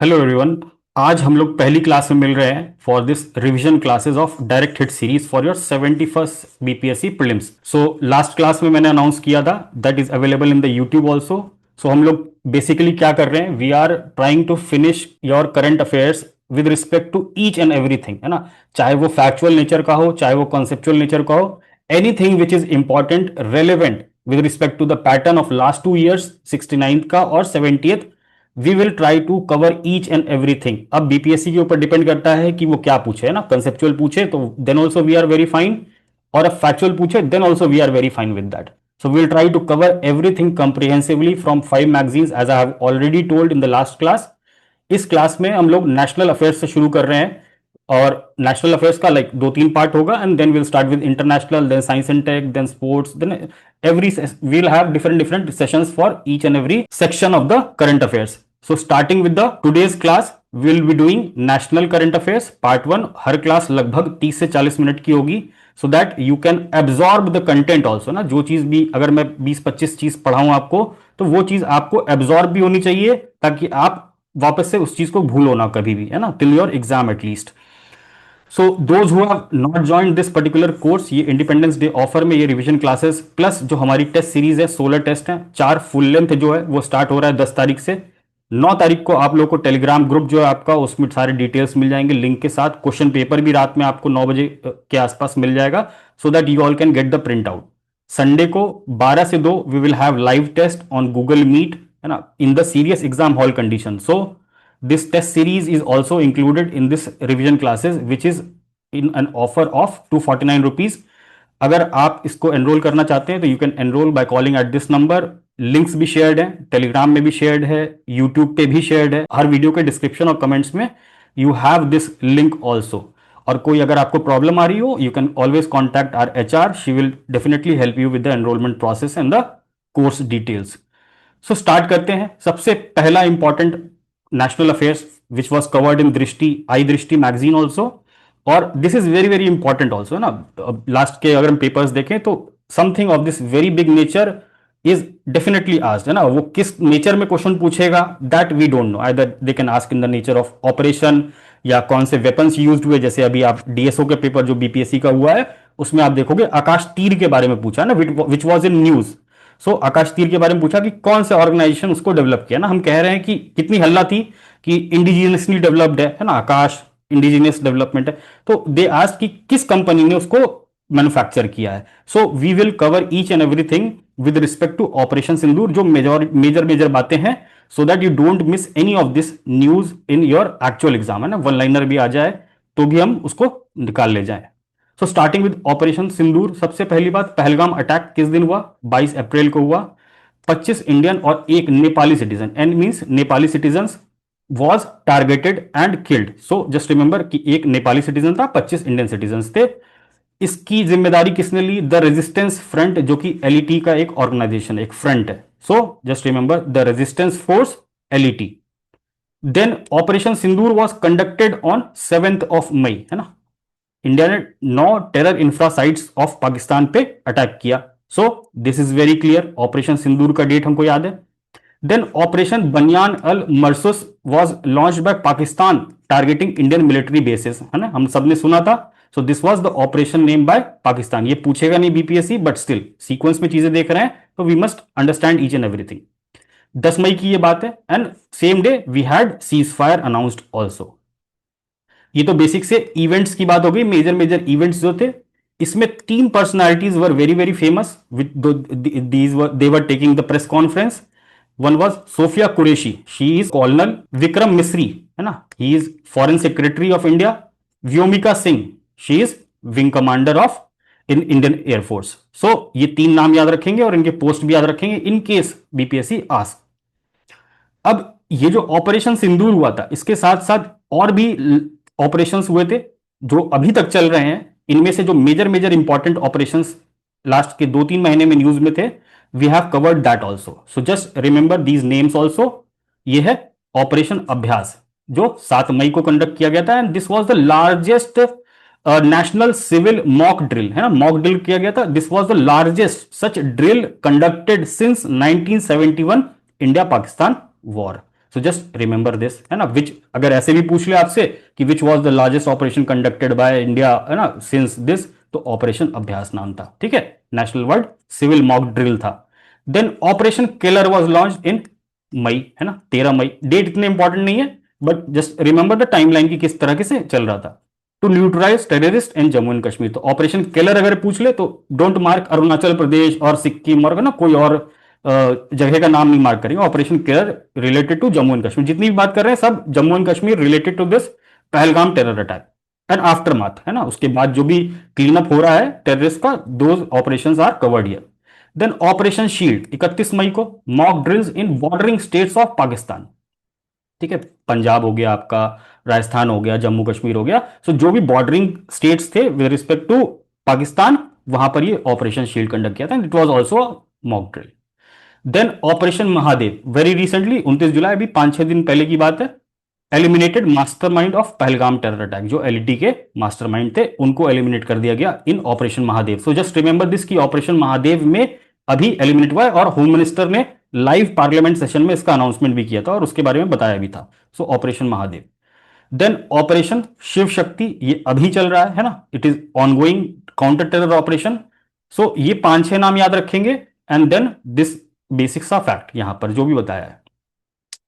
Hello everyone. आज हम लोग पहली क्लास में मिल रहे हैं for this revision classes of direct hit series for your 71st BPSC prelims. So last class में मैंने अनाउंस किया था that is available in the YouTube also. So हम लोग बेसिकली क्या कर रहे हैं, we are trying to finish your current affairs with respect to each and everything, है ना। चाहे वो फैक्चुअल नेचर का हो, चाहे वो कॉन्सेप्चुअल नेचर का हो, anything which is important relevant with respect to the pattern of last 2 years, 69th का और 70th, we will try to cover each and everything. अब बीपीएससी के ऊपर डिपेंड करता है कि वो क्या पूछे, है ना। कंसेप्चुअल पूछे तो then also we are very fine, और अब फैक्चुअल पूछे then also we are very fine with that. So we will try to cover everything comprehensively from 5 magazines as I have already told in the last class. इस class में हम लोग national affairs से शुरू कर रहे हैं, और नेशनल अफेयर्स का लाइक 2-3 पार्ट होगा, and then will start with international, then science and tech, then sports, then every we'll have different different sessions for each and every section of the current affairs. So starting with the today's class, we will be doing national current affairs part 1. Her class लगभग 30 से 40 minute की होगी, so that you can absorb the content also, ना। जो चीज भी अगर मैं 20-25 चीज पढ़ाऊं आपको, तो वो चीज आपको absorb भी होनी चाहिए, ताकि आप वापस से उस चीज को भूलो ना कभी भी, है ना, till your exam at least. So those who have not join this particular course, ये इंडिपेंडेंस डे ऑफर में ये रिवीजन क्लासेस प्लस जो हमारी टेस्ट सीरीज है, 16 टेस्ट हैं, 4 फुल लेंथ जो है वो स्टार्ट हो रहा है 10 तारीख से। 9 तारीख को आप लोग को टेलीग्राम ग्रुप जो है आपका, उसमें सारे डिटेल्स मिल जाएंगे लिंक के साथ। क्वेश्चन पेपर भी रात में आपको 9 बजे के आसपास मिल जाएगा, so that you all can get the print out. Sunday को 12 से 2 we will have live test on Google Meet, है ना, in the serious exam hall condition. So this test series is also included in this revision classes, which is in an offer of 249 rupees. अगर आप इसको enrol करना चाहते हैं तो you can enroll by calling at this number. Links भी shared है, Telegram में भी शेयर्ड है, यूट्यूब पे भी शेयर्ड है। हर वीडियो के डिस्क्रिप्शन और कमेंट्स में you have this link also. और कोई अगर आपको प्रॉब्लम आ रही हो, you can always contact our HR, she will definitely help you with the enrollment process and the course details. So start करते हैं। सबसे पहला important national affairs which was covered in Drishti, I Drishti magazine also, और this is very very important also ना। Last के अगर हम papers देखें तो something of this very big nature is definitely asked, है ना। वो किस नेचर में क्वेश्चन पूछेगा that we don't know, either they can ask in the nature of operation, या कौन से वेपन्स यूज्ड हुए। जैसे अभी आप डीएसओ के पेपर जो बीपीएससी का हुआ है, उसमें आप देखोगे आकाश तीर के बारे में पूछा ना, विच वॉज इन न्यूज। सो आकाश तीर के बारे में पूछा कि कौन से ऑर्गेनाइजेशन उसको डेवलप किया ना। हम कह रहे हैं कि कितनी हल्ला थी कि इंडिजिनियसली डेवलप्ड है ना, आकाश इंडिजिनियस डेवलपमेंट है। तो दे आस्क कि किस कंपनी ने उसको मैन्युफैक्चर किया है। So we will cover each and everything with respect to operation Sindoor, जो मेजर मेजर मेजर बातें हैं, so that you don't miss any of this news in your actual exam, है ना। वन लाइनर भी आ जाए तो भी हम उसको निकाल ले जाए। सो स्टार्टिंग विद ऑपरेशन सिंदूर, सबसे पहली बात, पहलगाम अटैक किस दिन हुआ? 22 अप्रैल को हुआ। 25 इंडियन और 1 Nepali citizen, and means Nepali citizen was targeted and killed. So just remember कि 1 नेपाली सिटीजन था, 25 इंडियन सिटीजन थे। इसकी जिम्मेदारी किसने ली? द रेजिस्टेंस फ्रंट, जो कि एलईटी का एक ऑर्गेनाइजेशन, एक फ्रंट है। So just remember the resistance force LET. Then operation Sindoor was conducted on 7th of May, है ना। इंडिया ने 9 terror infra sites of Pakistan पे अटैक किया। So this is very clear, operation Sindoor का डेट हमको याद है। Then operation Bunyan al Marsoos was launched by Pakistan targeting Indian military bases, है ना, हम सबने सुना था। So this was the operation name by Pakistan. ये पूछेगा नहीं बीपीएससी, बट स्टिल सीक्वेंस में चीजें देख रहे हैं तो we must understand each and everything. 10 मई की ये बात है, and same day we had ceasefire announced also. ये तो बेसिक से इवेंट्स की बात हो गई, मेजर मेजर इवेंट्स जो थे। इसमें 3 personalities were very very famous, they were taking the press conference. One was Sofia Qureshi, she is colonel. Vikram Misri, है ना, he is foreign secretary of India. Vyomika Singh, she is wing commander of in Indian air force. So ये 3 नाम याद रखेंगे और इनके post भी याद रखेंगे इन केस बीपीएससी आस्क। अब ये जो ऑपरेशन सिंदूर हुआ था, इसके साथ साथ और भी ऑपरेशंस हुए थे जो अभी तक चल रहे हैं। इनमें से जो major major important operations last के 2-3 महीने में न्यूज में थे, we have covered that also. So just remember these names also. ये है ऑपरेशन अभ्यास, जो 7 मई को कंडक्ट किया गया था, and this was the largest national civil mock drill, है ना, मॉक ड्रिल किया गया था। This was the largest such drill conducted since 1971 India Pakistan war. So just remember this, है ना, विच अगर ऐसे भी पूछ ले आपसे कि which was the largest operation conducted by India, है ना, सिंस दिस, तो ऑपरेशन अभ्यास नाम था, ठीक है, national word civil mock drill था। Then operation Keller was launch in May, है ना, 13 मई, डेट इतने इंपॉर्टेंट नहीं है, but just remember the timeline की किस तरह से चल रहा था, to neutralize terrorist in Jammu and Kashmir. तो ऑपरेशन किलर अगर पूछ ले तो डोंट मार्क अरुणाचल प्रदेश और सिक्किम और ना कोई और जगह का नाम नहीं मार्क करेंगे, operation Keller related to Jammu and Kashmir, जितनी भी बात कर रहे हैं सब Jammu and Kashmir related to this Pahalgam terror attack and aftermath, है ना, उसके बाद जो भी क्लीन अप हो रहा है टेररिस्ट का, those operations are covered here. Then operation shield 31 मई को, mock drills in bordering states of Pakistan, ठीक है, पंजाब हो गया आपका, राजस्थान हो गया, जम्मू कश्मीर हो गया, सो जो भी बॉर्डरिंग स्टेट्स थे विद रिस्पेक्ट टू पाकिस्तान, वहां पर ये ऑपरेशन शील्ड कंडक्ट किया था, it was also mock drill. Then operation Mahadev, very recently 29 जुलाई, अभी 5-6 दिन पहले की बात है, eliminated mastermind of Pahalgam terror attack, जो एलईटी के मास्टरमाइंड थे उनको एलिमिनेट कर दिया गया in operation Mahadev. So just remember this की ऑपरेशन महादेव में अभी एलिमिनेट हुआ है, और होम मिनिस्टर ने लाइव पार्लियामेंट सेशन में इसका अनाउंसमेंट भी किया था और उसके बारे में बताया भी था। So operation Mahadev. Then operation Shiv Shakti, ये अभी चल रहा है ना, it is ongoing counter terror operation. So ये 5-6 नाम याद रखेंगे, and then this basics of fact यहां पर जो भी बताया है।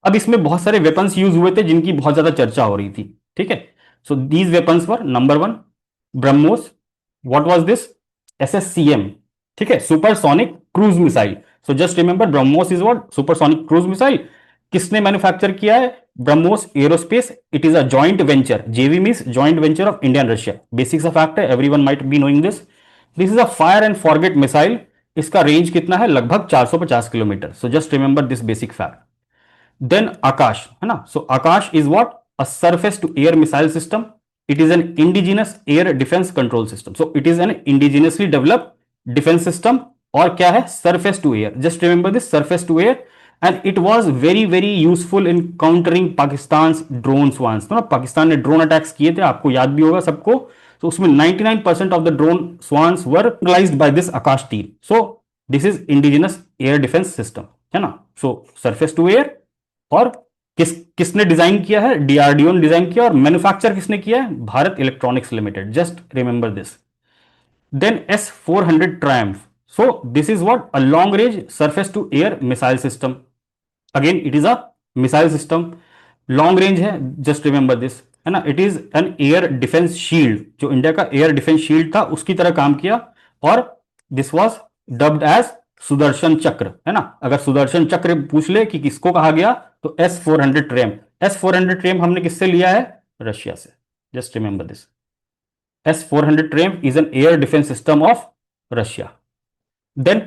अब इसमें बहुत सारे वेपन्स यूज हुए थे जिनकी बहुत ज्यादा चर्चा हो रही थी, ठीक है। So these weapons were, number 1 BrahMos, what was this, SSCM, ठीक है, supersonic cruise missile. So just remember BrahMos is what, supersonic cruise missile. किसने मैन्युफैक्चर किया है, BrahMos aerospace, it is a joint venture, JV means joint venture of India and Russia, basics of fact है, everyone might be knowing this. This is a fire and forget missile, इसका range कितना है, लगभग 450 kilometre. So just remember this basic fact. Then Akash, है ना, so Akash is what, a surface to air missile system, it is an indigenous air defence control system. So it is an indigenously developed defence system, और क्या है, surface to air, just remember this, surface to air, and it was very very useful in countering Pakistan drone swarms. तो ना पाकिस्तान ने drone attacks किए थे, आपको याद भी होगा सबको, तो उसमें 99% of the drone swarms were utilized by this Akash team. So this is indigenous air defence system, है ना। सो सरफेस टू एयर, और किसने डिजाइन किया है, डीआरडीओ ने डिजाइन किया, और मैन्युफैक्चर किसने किया है, Bharat electronics limited, just remember this. Then S-400 triumph, so this is what, a long range surface to air missile system, again it is a missile system, long range है, just remember this, है ना। It is an air defence shield, जो India का air defence shield था उसकी तरह काम किया, और this was dubbed as Sudarshan Chakra, है ना। अगर सुदर्शन चक्र पूछ ले कि किसको कहा गया, तो S-400 ट्रेम, S-400 ट्रेम हमने किससे लिया है, रशिया से, जस्ट रिमेंबर दिस। S-400 ट्रेम is an air defence system of Russia. Then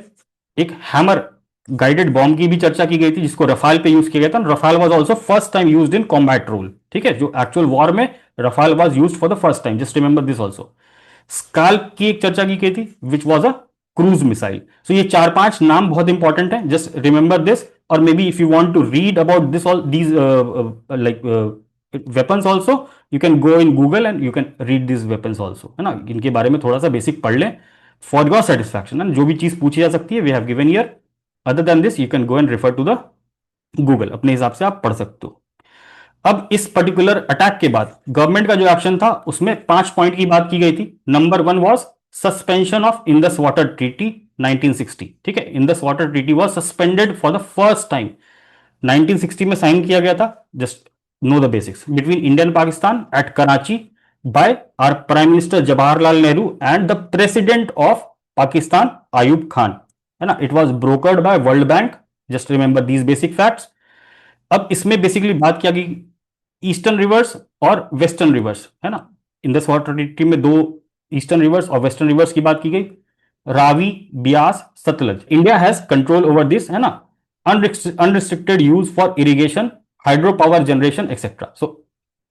एक हैमर गाइडेड बॉम्ब की भी चर्चा की गई थी, जिसको रफाल पे यूज किया गया था, Rafale was also first time used in combat role, ठीक है, जो एक्चुअल वॉर में Rafale was used for the first time, just remember this also. SCALP की एक चर्चा की गई थी, which was a cruise missile. So ये 4-5 नाम बहुत इंपॉर्टेंट है, जस्ट रिमेंबर दिस, और may be if you want to read about this all these like weapons also, you can go in Google and you can read this weapons also, है ना, इनके बारे में थोड़ा सा बेसिक पढ़ लें फॉर योर सेटिस्फैक्शन, है, जो भी चीज पूछी जा सकती है we have given here, other than this you can go and refer to the Google, अपने हिसाब से आप पढ़ सकते हो। अब इस पर्टिकुलर अटैक के बाद गवर्नमेंट का जो एक्शन था उसमें 5 पॉइंट की बात की गई थी। Number 1 was suspension of Indus water treaty 1960, ठीक है, Indus water treaty was suspended for the first time 1960 में साइन किया गया था, just know the basics, between India and Pakistan at Karachi by our prime minister Jawaharlal Nehru and the president of Pakistan Ayub Khan, है ना। It was brokered by world bank, just remember these basic facts. अब इसमें basically बात किया गई ईस्टर्न रिवर्स और वेस्टर्न रिवर्स, है ना, इंदस वाटर ट्रीटी में 2 ईस्टर्न रिवर्स और वेस्टर्न रिवर्स की बात की गई, Ravi, Beas, Sutlej, India has control over this, है ना, unrestricted use for irrigation, hydro power generation etcetera. So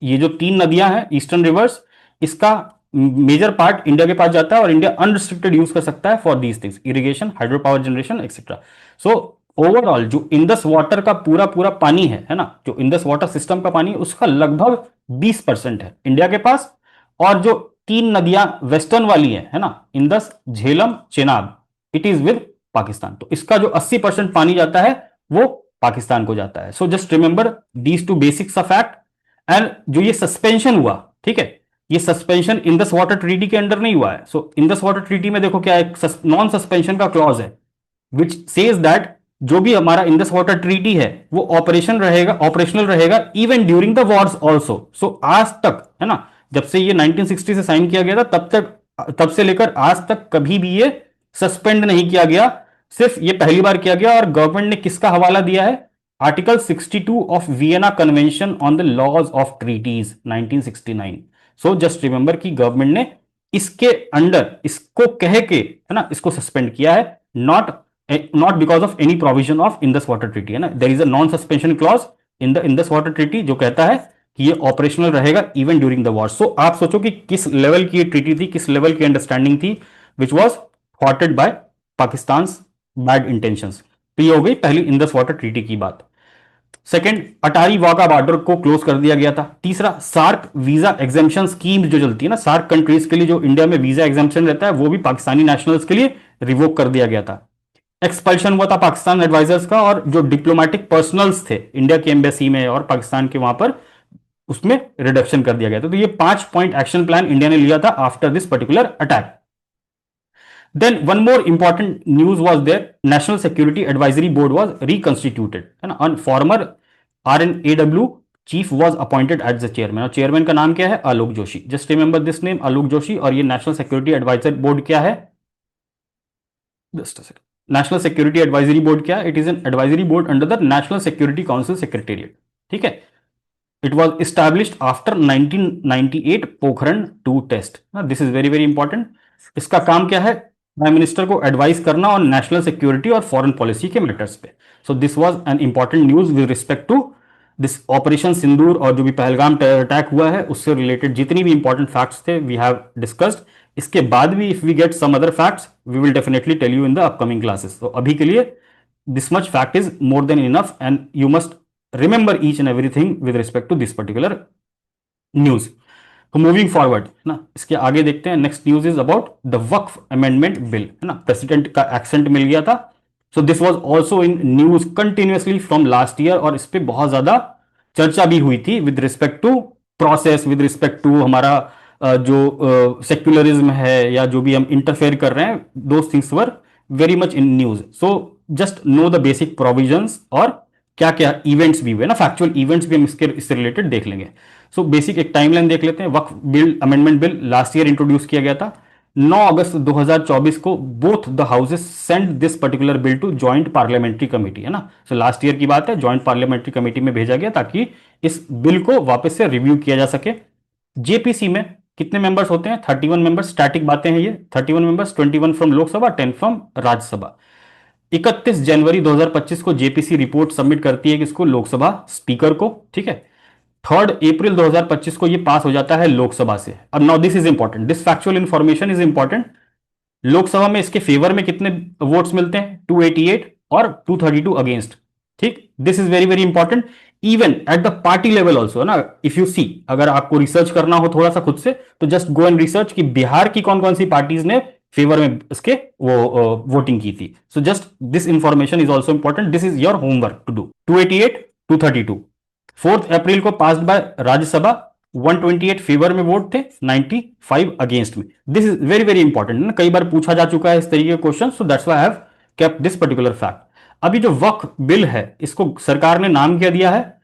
ये जो 3 नदियां हैं ईस्टर्न रिवर्स, इसका मेजर पार्ट इंडिया के पास जाता है, और इंडिया अनरिस्ट्रिक्टेड यूज कर सकता है for these things, irrigation, hydro power generation etcetera. So overall जो इंदस वाटर का पूरा पूरा पानी है ना, जो इंदस वाटर सिस्टम का पानी, उसका लगभग 20% है इंडिया के पास, और जो 3 नदियां वेस्टर्न वाली है ना, Indus, Jhelum, Chenab, it is with Pakistan. तो इसका जो 80% पानी जाता है वो पाकिस्तान को जाता है। So just remember these to basics of fact. And जो ये सस्पेंशन हुआ, ठीक है, ये सस्पेंशन इंडस वाटर ट्रीटी के अंडर नहीं हुआ है। सो इंडस वाटर ट्रीटी में देखो क्या है, नॉन सस्पेंशन का क्लॉज है विच सेज दैट जो भी हमारा इंडस वाटर ट्रीटी है वो ऑपरेशनल रहेगा even during the wars also. So आज तक, है ना, जब से ये 1960 से साइन किया गया था तब से लेकर आज तक कभी भी ये सस्पेंड नहीं किया गया, सिर्फ ये पहली बार किया गया। और गवर्नमेंट ने किसका हवाला दिया है? Article 62 of Vienna convention on the laws of treaties 1969। So just remember कि गवर्नमेंट ने इसके अंडर इसको कह के, है ना, इसको सस्पेंड किया है, not because of any provision of Indus water treaty, है ना। There is a non suspension clause in the Indus water treaty जो कहता है कि ये ऑपरेशनल रहेगा even during the war. So आप सोचो कि किस लेवल की ट्रीटी थी, किस लेवल की अंडरस्टैंडिंग थी which was thoughted by Pakistan bad intentions. तो ये हो गई पहली इंडस वाटर ट्रीटी की बात। सेकंड, अटारी वाघा बॉर्डर को क्लोज कर दिया गया था। तीसरा, सार्क वीजा एग्जामेशन स्कीम जो चलती है ना, सार्क कंट्रीज के लिए जो इंडिया में वीजा एग्जामेशन रहता है वो भी पाकिस्तानी नेशनल्स के लिए रिवोक कर दिया गया था। एक्सपल्शन हुआ था पाकिस्तान एडवाइजर्स का, और जो डिप्लोमेटिक पर्सनल्स थे इंडिया की एम्बेसी में और पाकिस्तान के वहां पर, उसमें रिडक्शन कर दिया गया था। तो ये 5 पॉइंट एक्शन प्लान इंडिया ने लिया था after this particular attack. Then one more important news was there. National Security Advisory Board was reconstituted, है ना, and former RNAW chief was appointed as the chairman। और चेयरमैन का नाम क्या है? Alok Joshi. Just remember this name, Alok Joshi. और ये national security adviser board क्या है? Just a second. National security advisory board क्या है? It is an advisory board under the national security council secretariat, ठीक है। It was established after 1998 Pokhran 2 test. This is very very important. इसका काम क्या है? प्राइम मिनिस्टर को एडवाइस करना ऑन नेशनल सिक्योरिटी और फॉरेन पॉलिसी के मैटर्स पे। So this was an important news with respect to this operation Sindoor, और जो भी पहलगाम अटैक हुआ है उससे रिलेटेड जितनी भी इंपॉर्टेंट फैक्ट्स थे वी हैव डिस्कस्ड। इसके बाद भी if we get some other facts we will definitely tell you in the upcoming classes. तो अभी के लिए this much fact is more than enough and you must remember each and everything with respect to this particular news। तो moving forward, है ना, इसके आगे देखते हैं। Next news is about the Waqf amendment bill, है ना। प्रेसिडेंट का एक्सेंट मिल गया था। So this was also in news continuously from last year, और इस पे बहुत ज्यादा चर्चा भी हुई थी with respect to process, with respect to हमारा जो सेक्युलरिज्म है या जो भी हम इंटरफेयर कर रहे हैं, those things were very much in news. So just know the basic provisions, और क्या क्या इवेंट्स भी हुए ना, फैक्चुअल इवेंट्स भी हम इससे रिलेटेड देख लेंगे। सो बेसिक एक टाइमलाइन देख लेते हैं। Waqf bill amendment bill last year introduce किया गया था। 9 अगस्त 2024 को both the houses send this particular bill to joint parliamentary committee, है ना। सो लास्ट ईयर की बात है, जॉइंट पार्लियामेंट्री कमेटी में भेजा गया ताकि इस बिल को वापस से रिव्यू किया जा सके। जेपीसी में कितने मेंबर्स होते हैं? 31 मेंबर्स। स्टैटिक बातें हैं ये। 31 members, 21 from Lok Sabha, 10 from Rajya Sabha. 31 जनवरी 2025 को जेपीसी रिपोर्ट सबमिट करती है किसको? लोकसभा स्पीकर को, ठीक है। 3 अप्रैल 2025 को ये पास हो जाता है लोकसभा से। अब now this is important, this factual information is important. Lok Sabha में इसके फेवर में कितने वोट्स मिलते हैं? 288 और 232 अगेंस्ट, ठीक। This is very very important even at the party level also, है ना। इफ यू सी, अगर आपको रिसर्च करना हो थोड़ा सा खुद से, तो जस्ट गो एंड रिसर्च कि बिहार की कौन कौन सी पार्टीज ने फेवर में इसके वो वोटिंग की थी। So just this information is also important, this is your homework to do. 288, 232। 4 April को पास्ड बाय राज्यसभा, 128 फेवर में वोट थे, 95 अगेंस्ट में। This is very very important ना, कई बार पूछा जा चुका है इस तरीके का question. So that's why I have kept this particular fact. अभी जो वक्फ बिल है इसको सरकार ने नाम क्या दिया है?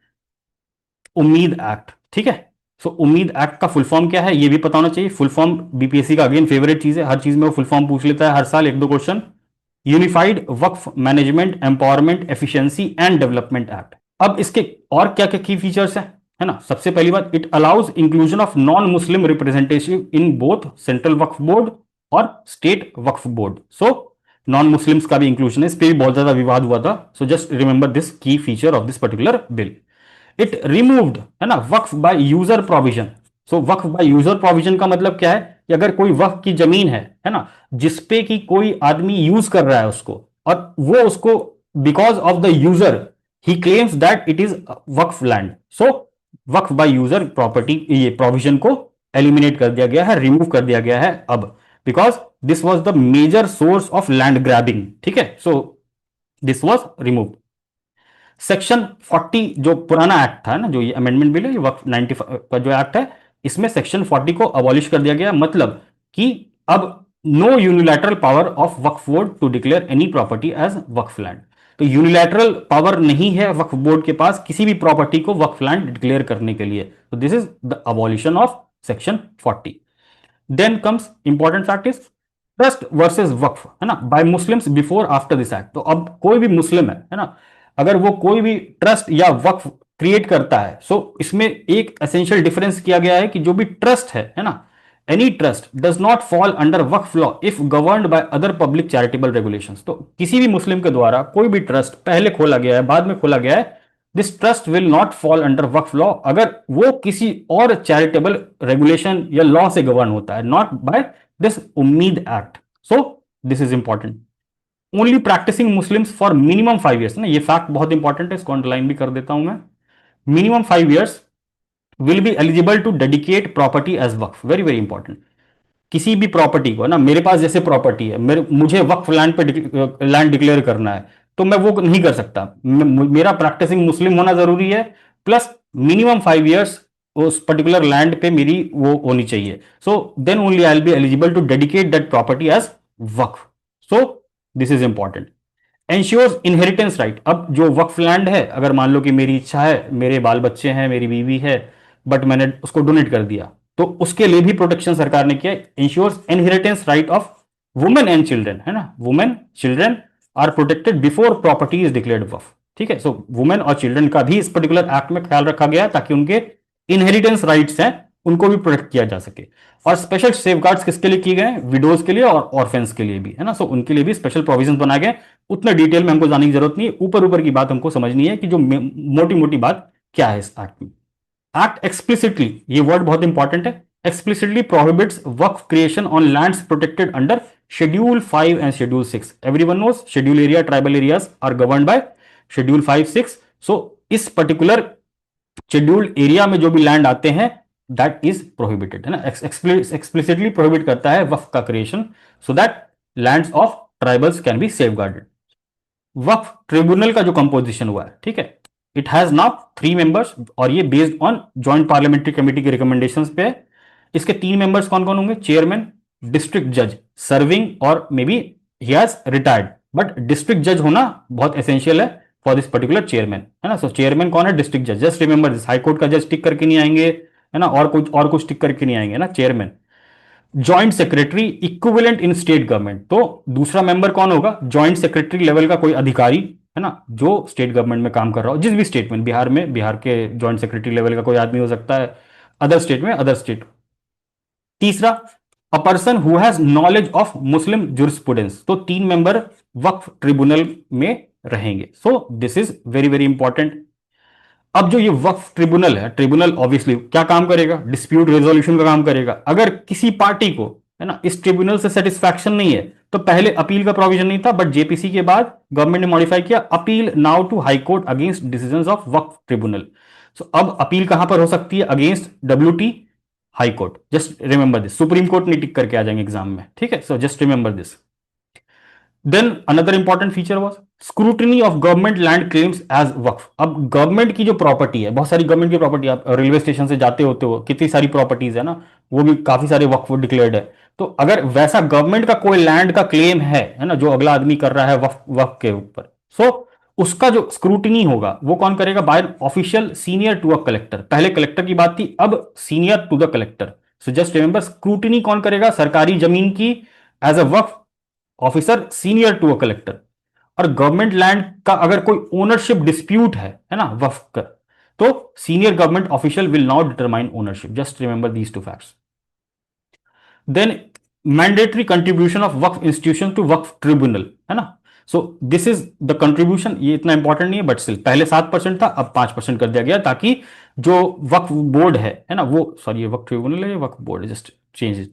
उम्मीद एक्ट, ठीक है। सो उम्मीद एक्ट का फुल फॉर्म क्या है ये भी पता होना चाहिए। फुल फॉर्म बीपीएससी का अगेन फेवरेट चीज है, हर चीज में वो फुल फॉर्म पूछ लेता है हर साल 1-2 question. Unified Waqf management empowerment efficiency and development act. अब इसके और क्या क्या की फीचर्स हैं, है ना। सबसे पहली बात, it allows inclusion of non Muslim representative in both central Waqf board और स्टेट वक्फ बोर्ड। सो नॉन मुस्लिम्स का भी इंक्लूजन है, इस पर भी बहुत ज्यादा विवाद हुआ था। So just remember this key feature of this particular bill. It removed, है ना, Waqf by user provision. So Waqf by user provision का मतलब क्या है कि अगर कोई वक्फ की जमीन है ना, जिसपे कि कोई आदमी यूज कर रहा है उसको, और वो उसको because of the user he claims that it is Waqf land. So Waqf by user property ये प्रोविजन को एलिमिनेट कर दिया गया है, रिमूव कर दिया गया है अब, because this was the major source of land grabbing, ठीक है। So this was removed. Section 40 जो पुराना एक्ट था ना, जो ये अमेंडमेंट बिल है, ये वक्फ 95 का जो एक्ट है, इसमें सेक्शन 40 को अबॉलिश कर दिया गया। मतलब कि अब no unilateral power of Waqf board to declare any property as Waqf land. तो यूनिलैटरल पावर नहीं है वक्फ बोर्ड के पास किसी भी प्रॉपर्टी को वक्फ लैंड डिक्लेयर करने के लिए। तो this is the abolition of section 40। Then comes important fact is trust versus Waqf, है ना, by Muslims before after this act. तो अब कोई भी मुस्लिम है ना, अगर वो कोई भी ट्रस्ट या वक्फ क्रिएट करता है, सो इसमें एक एसेंशियल डिफरेंस किया गया है कि जो भी ट्रस्ट है ना, any trust does not fall under Waqf law if governed by other public charitable regulations. तो किसी भी मुस्लिम के द्वारा कोई भी ट्रस्ट पहले खोला गया है, बाद में खोला गया है, this trust will not fall under Waqf law अगर वो किसी और चैरिटेबल रेगुलेशन या लॉ से गवर्न होता है, not by this Umeed act. So this is important. Only practicing Muslims for minimum 5 years, ना ये फैक्ट बहुत इंपॉर्टेंट है, इसको अंडरलाइन भी कर देता हूं मैं। Minimum 5 years will be eligible to dedicate property as Waqf. Very very important. किसी भी प्रॉपर्टी को ना, मेरे पास जैसे प्रॉपर्टी है, मेरे मुझे वक्फ लैंड पे लैंड डिक्लेयर करना है, तो मैं वो नहीं कर सकता। मेरा प्रैक्टिसिंग मुस्लिम होना जरूरी है, प्लस मिनिमम 5 years उस पर्टिकुलर लैंड पे मेरी वो होनी चाहिए। So then only I will be eligible to dedicate that property as Waqf. So this is important. Ensures inheritance right. अब जो वक्फ लैंड है, अगर मान लो कि मेरी इच्छा है, मेरे बाल बच्चे हैं, मेरी बीवी है, बट मैंने उसको डोनेट कर दिया, तो उसके लिए भी प्रोटेक्शन सरकार ने किया। Insures inheritance right of women and children, है ना, women children are protected before property is declared Waqf. ठीक है, सो वुमेन और चिल्ड्रन का भी इस पर्टिकुलर एक्ट में ख्याल रखा गया ताकि उनके इनहेरिटेंस राइट्स हैं उनको भी प्रोटेक्ट किया जा सके। और स्पेशल सेफगार्ड्स किसके लिए किए गए? विडोज के लिए और ऑर्फेंस के लिए भी, है ना। सो उनके लिए भी स्पेशल प्रोविजन बनाए गए। उतना डिटेल में हमको जाने की जरूरत नहीं है, ऊपर ऊपर की बात हमको समझनी है कि जो मोटी मोटी बात क्या है इस एक्ट में। एक्ट एक्सप्लिसिटली, ये वर्ड बहुत इंपॉर्टेंट है, explicitly prohibits Waqf creation on lands protected under schedule 5 and schedule 6। Everyone knows schedule area, tribal areas are governed by schedule 5, 6। So इस पर्टिकुलर शेड्यूल्ड एरिया में जो भी लैंड आते हैं, दैट इज प्रोहिबिटेड, है ना। एक्सप्लिसिटली प्रोहिबिट करता है वक्फ का creation, so that lands of tribals can be safeguarded. Waqf tribunal का जो कंपोजिशन हुआ है, ठीक है, इट हैज नाउ 3 members और ये based on joint parliamentary committee के रिकमेंडेशंस पे है। इसके 3 members कौन कौन होंगे? चेयरमैन, डिस्ट्रिक्ट जज सर्विंग, और may be he has retired, but district जज होना बहुत एसेंशियल है फॉर दिस पर्टिकुलर चेयरमैन, है ना। सो चेयरमैन कौन है? डिस्ट्रिक्ट जज। Just remember this, high court का जज टिक करके नहीं आएंगे, है ना, और कुछ टिक करके नहीं आएंगे ना, चेयरमैन। जॉइंट सेक्रेटरी इक्विवेलेंट इन स्टेट गवर्नमेंट, तो दूसरा मेंबर कौन होगा? जॉइंट सेक्रेटरी लेवल का कोई अधिकारी, है ना, जो स्टेट गवर्नमेंट में काम कर रहा हो, जिस भी स्टेट में, बिहार में बिहार के जॉइंट सेक्रेटरी लेवल का कोई आदमी हो सकता है, अदर स्टेट में अदर स्टेट। तीसरा, a person who has knowledge of Muslim jurisprudence, तो 3 मेंबर वक्फ ट्रिब्यूनल में रहेंगे। सो this is very very important. अब जो ये वक्फ ट्रिब्यूनल है, ट्रिब्यूनल ऑब्वियसली क्या काम करेगा? डिस्प्यूट रेजोल्यूशन का काम करेगा। अगर किसी पार्टी को, है ना, इस ट्रिब्यूनल से सेटिस्फैक्शन नहीं है, तो पहले अपील का प्रोविजन नहीं था, बट जेपीसी के बाद गवर्नमेंट ने मॉडिफाई किया, appeal now to high court against decisions of Waqf tribunal. So अब अपील कहां पर हो सकती है? Against WT, high court. Just remember this, supreme court नहीं टिक करके आ जाएंगे एग्जाम में, ठीक है। So just remember this. Then another important feature was scrutiny of government land claims as Waqf. अब गवर्नमेंट की जो प्रॉपर्टी है, बहुत सारी गवर्नमेंट की प्रॉपर्टी, आप रेलवे स्टेशन से जाते होते हो, कितनी सारी प्रॉपर्टीज है ना, वो भी काफी सारे वक्फ डिक्लेयर्ड है। तो अगर वैसा गवर्नमेंट का कोई लैंड का क्लेम है ना, जो अगला आदमी कर रहा है वक्फ वक्फ के ऊपर, सो उसका जो स्क्रूटनी होगा वो कौन करेगा? By official senior to a collector. पहले कलेक्टर की बात थी, अब senior to the collector. So just remember, scrutiny कौन करेगा सरकारी जमीन की as a Waqf? Officer senior to a collector. और गवर्नमेंट लैंड का अगर कोई ओनरशिप डिस्प्यूट है ना वक्फ का, तो senior government official will not determine ownership. Just remember these two facts. Then mandatory contribution of Waqf institution to Waqf tribunal, है ना। So this is the contribution. ये इतना इंपॉर्टेंट नहीं है, बट स्टिल पहले 7% था, अब 5% कर दिया गया, ताकि जो वक्फ बोर्ड है ना, वो, सॉरी ये वक्फ ट्रिब्यूनल है, ये वक्फ बोर्ड है, just change it.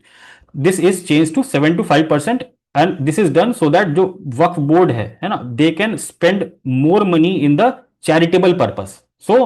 This is change to 7 to 5%, and this is done so that जो वक्फ बोर्ड है ना, they can spend more money in the charitable purpose. So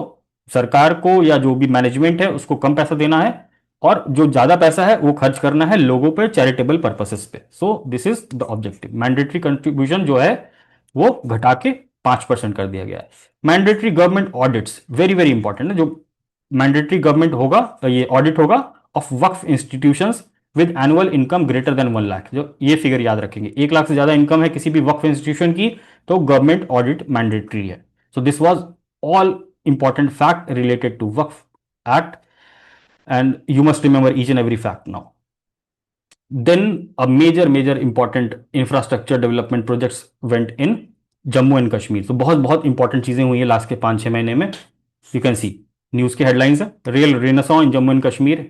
सरकार को या जो भी मैनेजमेंट है उसको कम पैसा देना है, और जो ज्यादा पैसा है वो खर्च करना है लोगों पे, चैरिटेबल पर्पसेस पे। So this is the objective. Mandatory contribution जो है वो घटा के 5% कर दिया गया है। Mandatory government audits very very important है, जो मैंडेटरी गवर्नमेंट होगा, ये ऑडिट होगा of Waqf institutions with annual income greater than 1 lakh. जो ये फिगर याद रखेंगे, 1 लाख से ज्यादा इनकम है किसी भी वक्फ इंस्टीट्यूशन की तो गवर्नमेंट ऑडिट मैंडेटरी है। So this was all important fact related to Waqf act, and you must remember each and every fact now. Then a major important infrastructure development projects went in Jammu and Kashmir. तो बहुत बहुत important चीजें हुई है last के 5-6 महीने में। यू कैन सी न्यूज के हेडलाइंस है, rail renaissance in Jammu and Kashmir,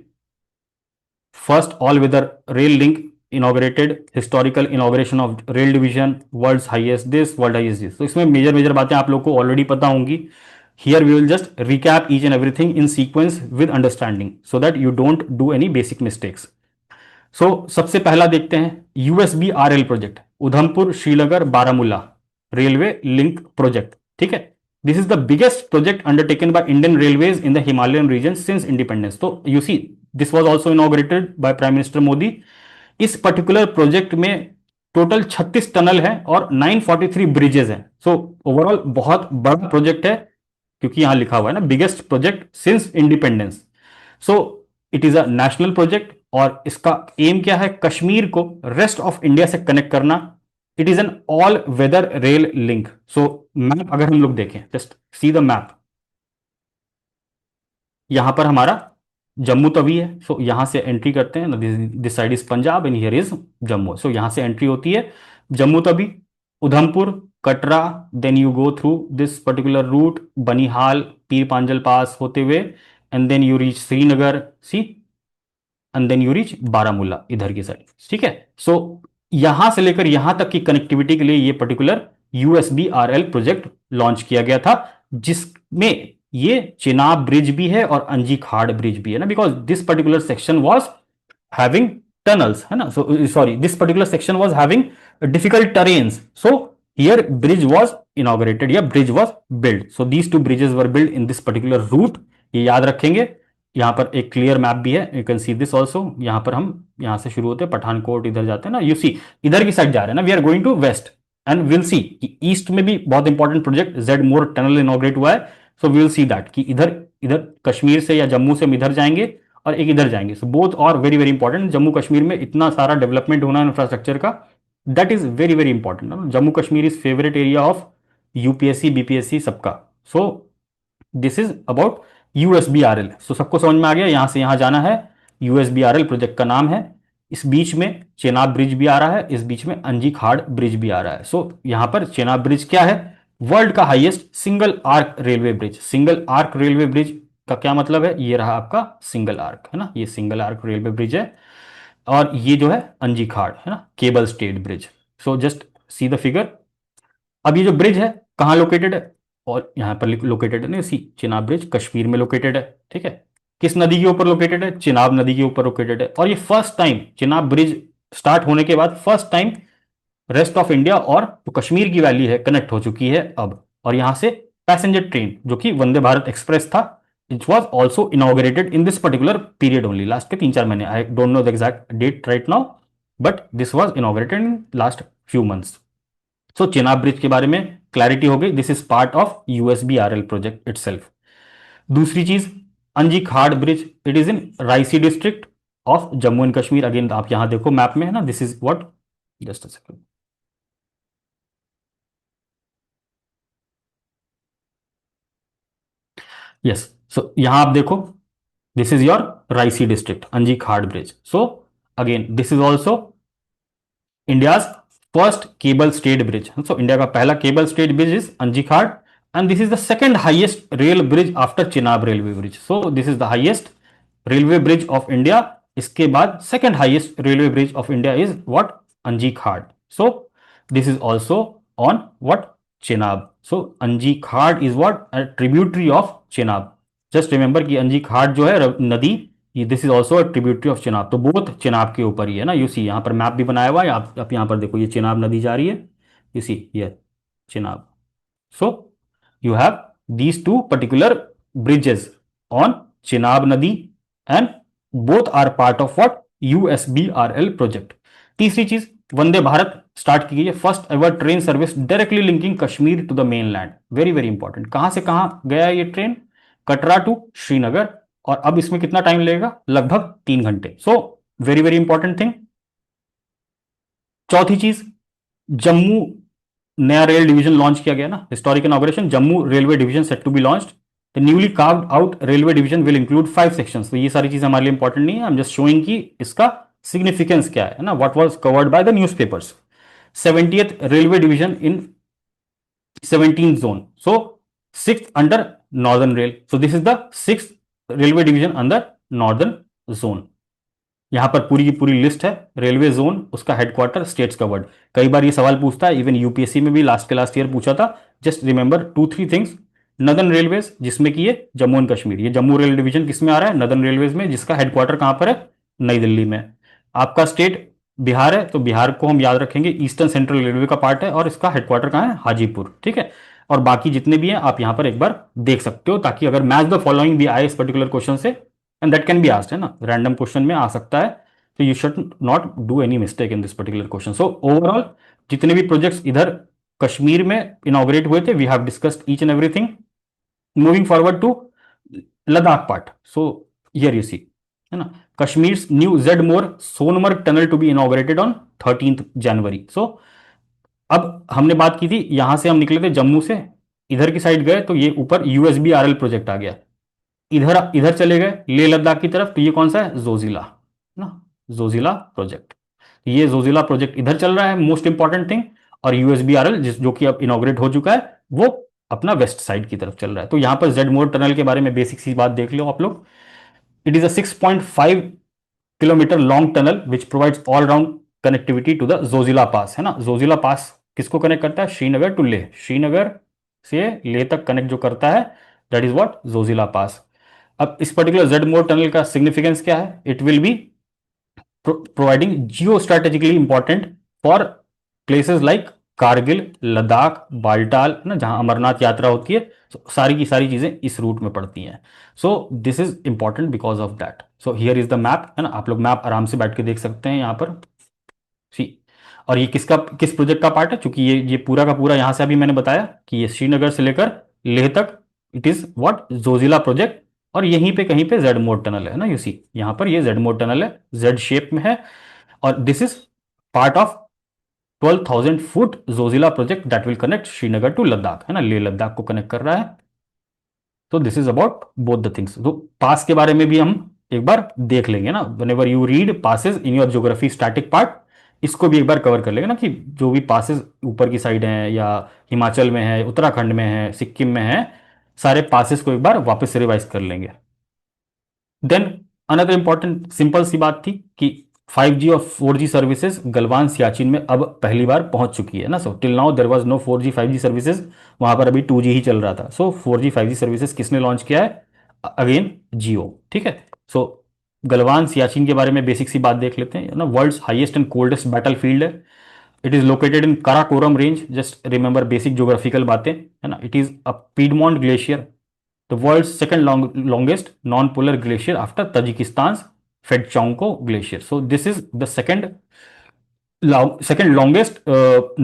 first all weather rail link inaugurated, historical inauguration of rail division, world's highest this, world highest this. तो इसमें मेजर बातें आप लोग को ऑलरेडी पता होंगी। Here we will just recap each and everything in sequence with understanding so that you don't do any basic mistakes. सबसे पहला देखते हैं USBRL project, Udhampur Srinagar Baramulla railway link project. ठीक है, this is the biggest project undertaken by Indian railways in the Himalayan region since independence. तो you see this was also inaugurated by prime minister Modi. इस particular project में total 36 tunnel है और 943 bridges हैं। So overall बहुत बड़ा project है, क्योंकि यहां लिखा हुआ है ना biggest project since independence. So it is a national project और इसका एम क्या है, कश्मीर को रेस्ट ऑफ इंडिया से कनेक्ट करना। It is an all weather rail link. So map अगर हम लोग देखें, जस्ट सी द मैप, यहां पर हमारा जम्मू तवी है। सो यहां से एंट्री करते हैं, this side is Punjab and here is Jammu. So यहां से एंट्री होती है Jammu Tawi, Udhampur, Katra, then you go through this particular route, Banihal, Pir Panjal pass होते हुए, and then you reach Srinagar, see, and then you reach Baramulla इधर की साइड। ठीक है, सो यहां से लेकर यहां तक की कनेक्टिविटी के लिए ये पर्टिकुलर यूएसबीआरएल प्रोजेक्ट लॉन्च किया गया था, जिसमें ये चिनाब ब्रिज भी है और अंजी खाड़ ब्रिज भी है ना, because this particular section was having tunnels, है ना। So sorry, this particular section was having difficult terrains, so here bridge was inaugurated या bridge was build. So these two bridges were build in this particular route, ये याद रखेंगे। यहां पर एक clear map भी है, you can see this also. यहां पर हम यहां से शुरू होते हैं, पठानकोट इधर जाते हैं ना, यू सी इधर की साइड जा रहे हैं ना, we are going to west and will see कि ईस्ट में भी बहुत important project Z Morh tunnel inaugurate हुआ है। So we will see that कि इधर इधर कश्मीर से या जम्मू से हम इधर जाएंगे और एक इधर जाएंगे। सो बोथ और very very important. Jammu Kashmir में इतना सारा डेवलपमेंट होना इंफ्रास्ट्रक्चर का, that is very very important. Jammu Kashmir is favourite area of UPSC BPSC सबका। So this is about USBRL. So सबको समझ में आ गया, यहां से यहां जाना है, यूएसबीआरएल प्रोजेक्ट का नाम है। इस बीच में चेनाब ब्रिज भी आ रहा है, इस बीच में अंजी खाड़ ब्रिज भी आ रहा है। सो यहां पर चेनाब ब्रिज क्या है, वर्ल्ड का highest single arc railway bridge. Single arc railway bridge का क्या मतलब है, ये रहा आपका सिंगल आर्क, है ना, ये सिंगल आर्क रेलवे ब्रिज है। और ये जो है अंजी खाड़, है ना, cable stayed bridge. So just see the figure. अब ये जो ब्रिज है कहाँ लोकेटेड है, और यहां पर लोकेटेड है ना, सी चिनाब ब्रिज कश्मीर में लोकेटेड है। ठीक है, किस नदी के ऊपर लोकेटेड है, चिनाब नदी के ऊपर लोकेटेड है। और ये first time Chenab bridge start होने के बाद first time rest of India और जो कश्मीर की वैली है कनेक्ट हो चुकी है अब। और यहां से पैसेंजर ट्रेन जो कि वंदे भारत एक्सप्रेस था, it was also inaugurated in this particular period only, last के 3-4 महीने। I don't know the exact date right now, but this was inaugurated in last few months. So Chenab bridge के बारे में clarity हो गई, this is part of USBRL project itself. दूसरी चीज, Anji Khad bridge, it is in Reasi district of Jammu and Kashmir. Again आप यहां देखो मैप में है ना, this is what, just a second, yes. So यहां आप देखो, this is your Reasi district Anji Khad bridge. So again this is also India's first cable stayed bridge. So India का पहला केबल स्टेड ब्रिज इज अंजी खाड़, and this is the second highest rail bridge after Chenab railway bridge. So this is the highest railway bridge of India. इसके बाद second highest railway bridge of India is what, Anji Khad. So this is also on what, Chenab. So Anji Khad is what, a tributary of Chenab. Just remember कि अंजी खाड़ जो है नदी, this is also tributary of Chenab. तो both Chenab के ऊपर ही है ना, यू सी यहाँ पर मैप भी बनाया हुआ है, आप यहाँ पर देखो, ये चिनाब नदी जा रही है, यू सी ये Chenab. So you have these two particular bridges on Chenab Nadi and both are part of what, USBRL project. तीसरी चीज, वंदे भारत स्टार्ट की गई है first ever train service directly linking Kashmir to the mainland. Very very important. कहां से कहां गया है ये ट्रेन? कटरा टू श्रीनगर। और अब इसमें कितना टाइम लगेगा? लगभग 3 घंटे। So very very important thing. चौथी चीज, जम्मू नया रेल डिवीजन लॉन्च किया गया ना, historic inauguration, Jammu railway division set to be launched. The newly carved out railway division will include 5 sections. तो ये सारी चीजें हमारे लिए इंपॉर्टेंट नहीं है, आई एम जस्ट शोइंग कि इसका सिग्निफिकेंस क्या है ना, what was covered by the newspapers. 70th railway division in 17th zone, so 6th under northern rail, so this is the 6th railway division under northern zone. यहां पर पूरी की पूरी लिस्ट है, रेलवे जोन, उसका हेडक्वार्टर, स्टेट्स कवर्ड। कई बार ये सवाल पूछता है, इवन यूपीएससी में भी लास्ट के लास्ट ईयर पूछा था। Just remember 2 3 things. Northern railways, जिसमें कि ये जम्मू एंड कश्मीर, ये जम्मू रेल डिवीजन किस में आ रहा है? नदर्न रेलवेज में, जिसका हेडक्वार्टर कहां पर है? नई दिल्ली में। आपका स्टेट बिहार है, तो बिहार को हम याद रखेंगे ईस्टर्न सेंट्रल रेलवे का पार्ट है, और इसका हेडक्वार्टर कहां है? हाजीपुर। ठीक है। और बाकी जितने भी हैं आप यहां पर एक बार देख सकते हो, ताकि अगर मैच द फॉलोइंग भी आए इस पर्टिकुलर क्वेश्चन से, and that can be asked, है ना, रैंडम क्वेश्चन में आ सकता है। तो you should not do any mistake in this particular question. So overall जितने भी प्रोजेक्ट्स इधर कश्मीर में इनॉग्रेट हुए थे, we have discussed each and everything. Moving forward to Ladakh part, so here you see, है ना, Kashmir new Z Morh Sonamarg tunnel to be inaugurated on 13th जनवरी। सो अब हमने बात की थी, यहां से हम निकले थे जम्मू से, इधर की साइड गए तो ये ऊपर यूएसबीआरएल प्रोजेक्ट आ गया। इधर इधर चले गए लेह लद्दाख की तरफ, तो ये कौन सा है? जोजिला ना, जोजिला प्रोजेक्ट। ये जोजिला प्रोजेक्ट इधर चल रहा है, मोस्ट इंपॉर्टेंट थिंग। और यूएसबीआरएल जिस जो कि अब इनॉग्रेट हो चुका है, वो अपना वेस्ट साइड की तरफ चल रहा है। तो यहां पर जेड मोर टनल के बारे में बेसिक सी बात देख लो आप लोग। It is a 6.5 kilometre long tunnel which provides all round connectivity to the Zojila pass, है ना। जोजिला पास किसको कनेक्ट करता है? श्रीनगर टू लेह, श्रीनगर से लेह तक कनेक्ट जो करता है, दैट इज व्हाट? जोजिला पास। अब इस पर्टिकुलर जेड मोर टनल का सिग्निफिकेंस क्या है? It will be providing Jio strategically important for places like Kargil, Ladakh, Baltal, ना, जहां अमरनाथ यात्रा होती है। सारी की सारी चीजें इस रूट में पड़ती हैं। सो this is important because of that. So here is the map, है ना, आप लोग मैप आराम से बैठ के देख सकते हैं यहां पर। सी, और ये किसका, किस प्रोजेक्ट का पार्ट है? क्योंकि ये पूरा का पूरा यहां से अभी मैंने बताया कि ये श्रीनगर से लेकर लेह तक, it is what? Zoji La project. और यहीं पे कहीं पे जेड मोड टनल है ना, यू सी यहां पर ये जेड मोड टनल है, जेड शेप में है। और this is part of 12,000 foot Zojila project that will connect Srinagar to Ladakh, है ना, लेह लद्दाख को कनेक्ट कर रहा है। तो this is about both the things. तो पास के बारे में भी हम एक बार देख लेंगे ना, whenever you read passes in your geography static part, इसको भी एक बार कवर कर लेंगे ना, कि जो भी पासेस ऊपर की साइड हैं, या हिमाचल में है, उत्तराखंड में है, सिक्किम में है, सारे पासेस को एक बार वापस से रिवाइज कर लेंगे। देन अनदर इंपॉर्टेंट सिंपल सी बात थी कि 5G और 4G सर्विसेज गलवान सियाचिन में अब पहली बार पहुंच चुकी है ना। So till now there was no 4G 5G services, वहां पर अभी 2G ही चल रहा था। सो 4G 5G सर्विसेज किसने लॉन्च किया है? अगेन जियो। ठीक है। सो गलवान सियाचिन के बारे में बेसिक सी बात देख लेते हैं ना। World's highest and coldest battle field है। It is located in Karakoram range. Just remember basic geographical बातें, है ना। It is a piedmont glacier, the world's second longest non-polar glacier after Tajikistan's Fedchonko glacier. So this is the second longest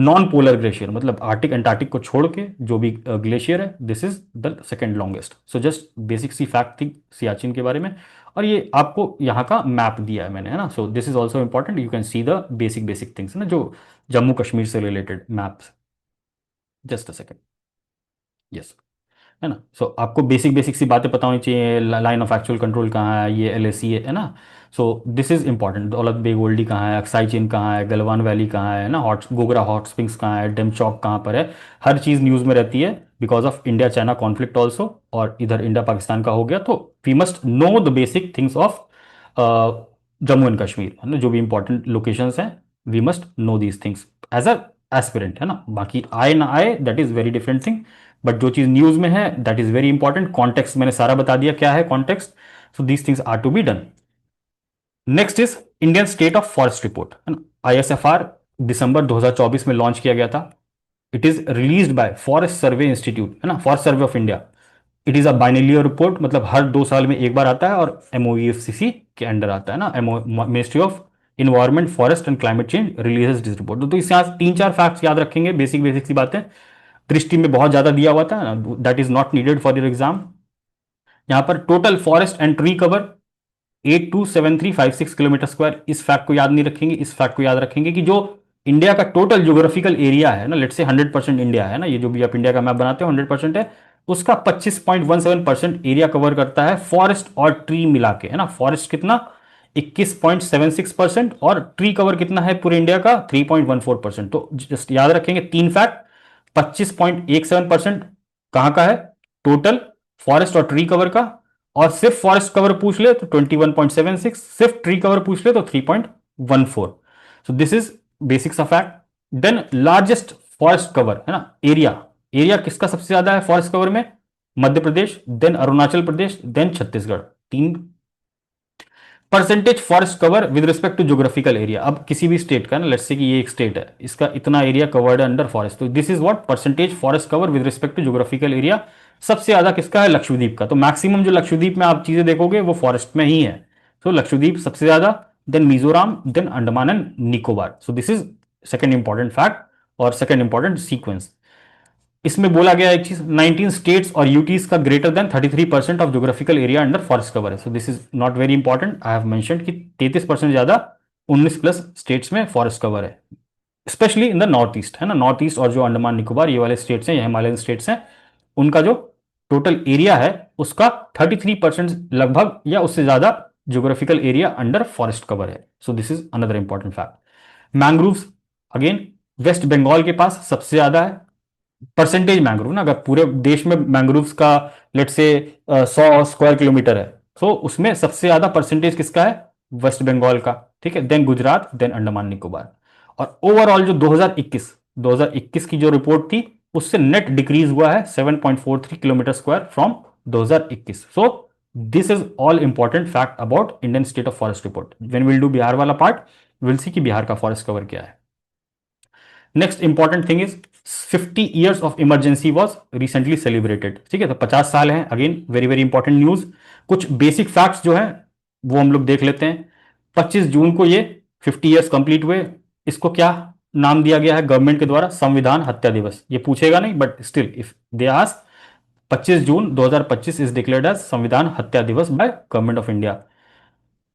non-polar glacier, मतलब Arctic Antarctic को छोड़ के जो भी glacier है, this is the second longest. So just basic सी fact थी सियाचिन के बारे में। और ये आपको यहाँ का मैप दिया है मैंने, है ना। So this is also important, you can see the basic basic things, है ना, जो जम्मू कश्मीर से related maps. Just a second. Yes, है ना। सो आपको बेसिक बेसिक सी बातें पता होनी चाहिए। लाइन ऑफ एक्चुअल कंट्रोल कहाँ है, ये एलएसी है ना। So this is important. Daulat Beg Oldi कहाँ है, अक्साई चीन कहाँ है, गलवान वैली कहाँ है ना, हॉट गोगरा हॉट स्प्रिंग्स कहाँ है, डेमचौक कहाँ पर है। हर चीज़ न्यूज़ में रहती है because of India China conflict also, और इधर इंडिया पाकिस्तान का हो गया। तो we must know the basic things of Jammu and Kashmir, है ना, जो भी इंपॉर्टेंट लोकेशंस हैं, we must know these things as an aspirant, है ना। बाकी आए ना आए that is very different thing, but जो चीज न्यूज में है that is very important. Context मैंने सारा बता दिया क्या है context. So these things are to be done. Next is Indian state of forest report, है ना। आईएसएफआर दिसंबर 2024 में लॉन्च किया गया था। It is released by forest survey institute, है ना, forest survey of India. It is a biennial report, मतलब हर 2 साल में एक बार आता है, और एमओईएफसीसी के अंडर आता है ना, ministry of environment forest and climate change releases this report. तो इससे आज 3-4 फैक्ट्स याद रखेंगे, बेसिक बेसिक सी बातें। दृष्टि में बहुत ज्यादा दिया हुआ था, that is not needed for your exam. यहां पर total forest and tree cover 827356 kilometre square, इस फैक्ट को याद नहीं रखेंगे, इस फैक्ट को याद रखेंगे कि जो इंडिया का टोटल ज्योग्राफिकल एरिया है ना, लेट से 100% इंडिया है ना, ये जो भी आप इंडिया का मैप बनाते हो 100% है, उसका 25.17% एरिया कवर करता है फॉरेस्ट और ट्री मिला के, है ना। फॉरेस्ट कितना, 21.76%, और ट्री कवर कितना है पूरे इंडिया का, 3.14%। तो जस्ट याद रखेंगे तीन फैक्ट। 25.17% कहां का है, टोटल फॉरेस्ट और ट्री कवर का, और सिर्फ फॉरेस्ट कवर पूछ ले तो 21.76, सिर्फ ट्री कवर पूछ ले तो 3.14। So this is basics of fact. Then largest forest cover है ना, एरिया, एरिया किसका सबसे ज्यादा है फॉरेस्ट कवर में, मध्य प्रदेश, देन अरुणाचल प्रदेश, देन छत्तीसगढ़। तीन percentage forest cover with respect to geographical area. अब किसी भी स्टेट का ना, लेट्स से कि ये एक स्टेट है, इसका इतना एरिया कवर्ड है अंडर फॉरेस्ट, तो this is what percentage forest cover with respect to geographical area. सबसे ज्यादा किसका है, लक्षद्वीप का। तो मैक्सिमम जो लक्षद्वीप में आप चीजें देखोगे वो फॉरेस्ट में ही है। तो लक्षद्वीप सबसे ज्यादा, then Mizoram, then Andaman and Nicobar. So this is second important fact और सेकेंड इंपॉर्टेंट सीक्वेंस। इसमें बोला गया एक चीज, 19 स्टेट्स और यूटीज का greater than 33% of geographical area under forest cover है। So this is not very important, I have mentioned कि 33% ज्यादा 19 प्लस स्टेट्स में फॉरेस्ट कवर है, specially in the north east, है ना। नॉर्थ ईस्ट और जो अंडमान निकोबार ये वाले स्टेट्स हैं, ये हिमालयन स्टेट्स हैं, उनका जो टोटल एरिया है उसका 33% लगभग या उससे ज्यादा geographical area under forest cover है। So this is another important fact. Mangroves, again West Bengal के पास सबसे ज्यादा है परसेंटेज मैंग्रोव ना, अगर पूरे देश में मैंग्रोव्स का लेट से 100 स्क्वायर किलोमीटर है, तो उसमें सबसे ज्यादा परसेंटेज किसका है, वेस्ट बंगाल का, ठीक है, देन गुजरात, देन अंडमान निकोबार। और ओवरऑल जो 2021 की जो रिपोर्ट थी, उससे नेट डिक्रीज हुआ है 7.43 kilometre square from 2021। So this is all important fact about Indian state of forest report. When will do Bihar वाला पार्ट, विल सी कि बिहार का फॉरेस्ट कवर क्या है। Next important thing is 50 years of emergency was recently celebrated, ठीक है, तो 50 साल हैं, again very very important news. कुछ बेसिक फैक्ट्स जो है वो हम लोग देख लेते हैं। 25 जून को ये 50 ईयर्स कंप्लीट हुए। इसको क्या नाम दिया गया है गवर्नमेंट के द्वारा, संविधान हत्या दिवस। ये पूछेगा नहीं but still if they ask, 25 June 2025 is declared as Samvidhan Hatya Diwas by government of India.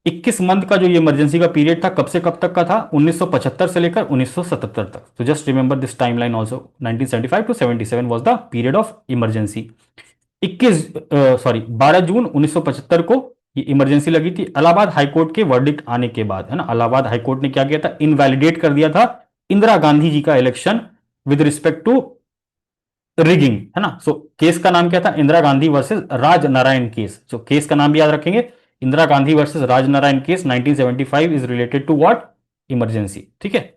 21 month का जो ये इमरजेंसी का पीरियड था, कब से कब तक का था, 1975 से लेकर 1977 तक। तो just remember this timeline also, 1975 to 77 was the period of emergency. 12 June 1975 को ये इमरजेंसी लगी थी, इलाहाबाद हाईकोर्ट के वर्डिक्ट आने के बाद, है ना। इलाहाबाद हाईकोर्ट ने क्या किया था, इनवैलिडेट कर दिया था इंदिरा गांधी जी का election with respect to rigging, है ना। सो केस का नाम क्या था, Indira Gandhi versus Raj Narayan case. So case का नाम भी याद रखेंगे, Indira Gandhi versus Raj Narayan case 1975 is related to what, emergency, ठीक है।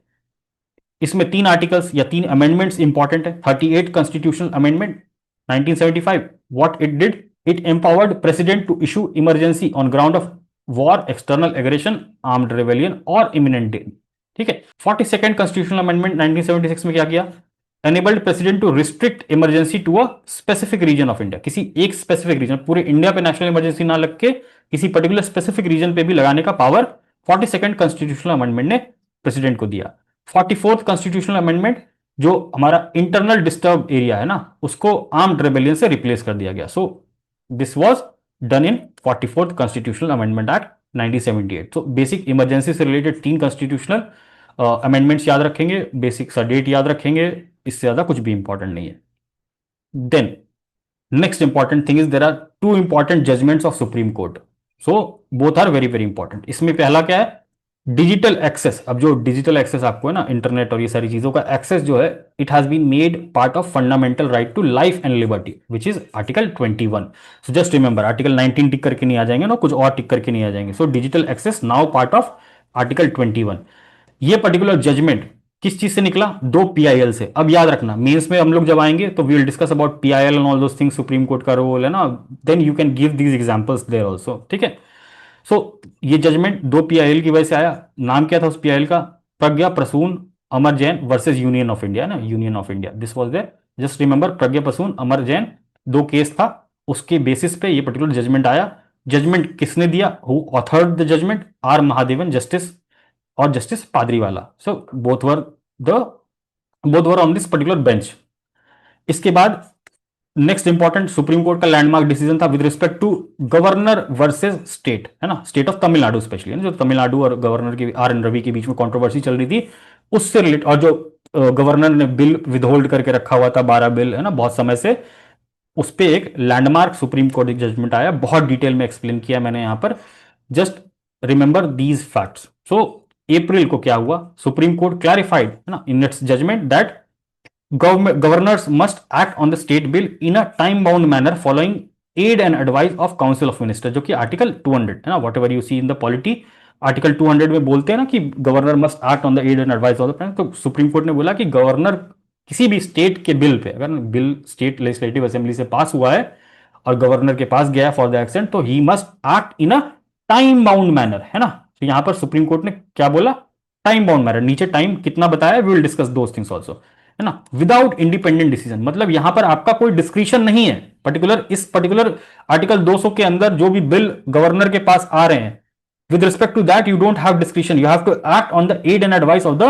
इसमें तीन आर्टिकल्स या तीन अमेंडमेंट्स इंपॉर्टेंट है। 38 constitutional amendment 1975, what it did, it empowered president to issue emergency on ground of war, external aggression, armed rebellion और इमिनेंट डेट, ठीक है। 42nd कॉन्स्टिट्यूशनल अमेंडमेंट 1976 में क्या किया, enabled president to restrict emergency to a specific region of India. किसी एक specific region, पूरे इंडिया पे नेशनल इमरजेंसी ना लग के किसी पर्टिकुलर स्पेसिफिक रीजन पे भी लगाने का पावर 42nd कॉन्स्टिट्यूशनल अमेंडमेंट ने प्रेसिडेंट को दिया। 44th कॉन्स्टिट्यूशनल अमेंडमेंट, जो हमारा इंटरनल डिस्टर्ब एरिया है ना, उसको आर्म्ड रेबेलियन से रिप्लेस कर दिया गया। सो this was done in 44th constitutional amendment act 1978। तो बेसिक इमरजेंसी से रिलेटेड तीन कॉन्स्टिट्यूशनल अमेंडमेंट्स याद रखेंगे, बेसिक सा डेट याद रखेंगे, इससे ज्यादा कुछ भी इंपॉर्टेंट नहीं है। Then next important thing is there are two important judgments of supreme court, so both are very very important. इसमें पहला क्या है, डिजिटल एक्सेस। अब जो डिजिटल एक्सेस आपको है ना, इंटरनेट और ये सारी चीजों का एक्सेस जो है, it has been made part of fundamental right to life and liberty which is article 21। So just remember, article 19 tick करके नहीं आ जाएंगे ना, कुछ और टिक करके नहीं आ जाएंगे। So digital access now part of article 21। ये पर्टिकुलर जजमेंट किस चीज से निकला, दो पीआईएल से। अब याद रखना, मेंस में हम लोग जब आएंगे तो we will discuss about PIL and all those things, supreme court का रोल है ना, then you can give these examples there also, ठीक है। सो ये जजमेंट दो पीआईएल की वजह से आया। नाम क्या था उस पीआईएल का, Pragya Prasoon Amar Jain versus union of India ना, union of India, this was there. Just remember, Pragya Prasoon Amar Jain, दो केस था, उसके बेसिस पे ये पर्टिकुलर जजमेंट आया। जजमेंट किसने दिया, who authored the judgement, R Mahadevan justice, और justice Pardiwala. So both were on this particular bench. इसके बाद नेक्स्ट इंपॉर्टेंट सुप्रीम कोर्ट का लैंडमार्क डिसीजन था with respect to governor versus state, है ना, स्टेट ऑफ तमिलनाडु स्पेशली, जो तमिलनाडु और गवर्नर के आर एन रवि के बीच में कंट्रोवर्सी चल रही थी उससे रिलेटेड, और जो गवर्नर ने बिल विदहोल्ड करके रखा हुआ था 12 बिल, है ना, बहुत समय से, उस पर एक लैंडमार्क सुप्रीम कोर्ट जजमेंट आया. बहुत डिटेल में एक्सप्लेन किया मैंने यहां पर. Just remember these facts. So April को क्या हुआ, सुप्रीम कोर्ट क्लैरिफाइड, है ना, in its judgement that governors must act on the state bill in a time bound manner following aid and advice of council of minister, जो कि article 200 है ना, whatever you see in the polity, article 200 में बोलते हैं ना कि governor must act on the aid and advice of the president. तो सुप्रीम कोर्ट ने बोला कि गवर्नर किसी भी स्टेट के बिल पे, अगर बिल स्टेट लेजिस्लेटिव असेंबली से पास हुआ है और गवर्नर के पास गया फॉर द एक्सेंट, तो he must act in a time bound manner, है ना. तो यहां पर सुप्रीम कोर्ट ने क्या बोला, टाइम बाउंड मैनर. नीचे टाइम कितना बताया, we will discuss those things also, है ना. विदाउट इंडिपेंडेंट डिसीजन, मतलब यहां पर आपका कोई डिस्क्रिशन नहीं है. इस पर्टिकुलर आर्टिकल 200 के अंदर जो भी बिल गवर्नर के पास आ रहे हैं, with respect to that you don't have discretion, you have to act on the aid and advice of the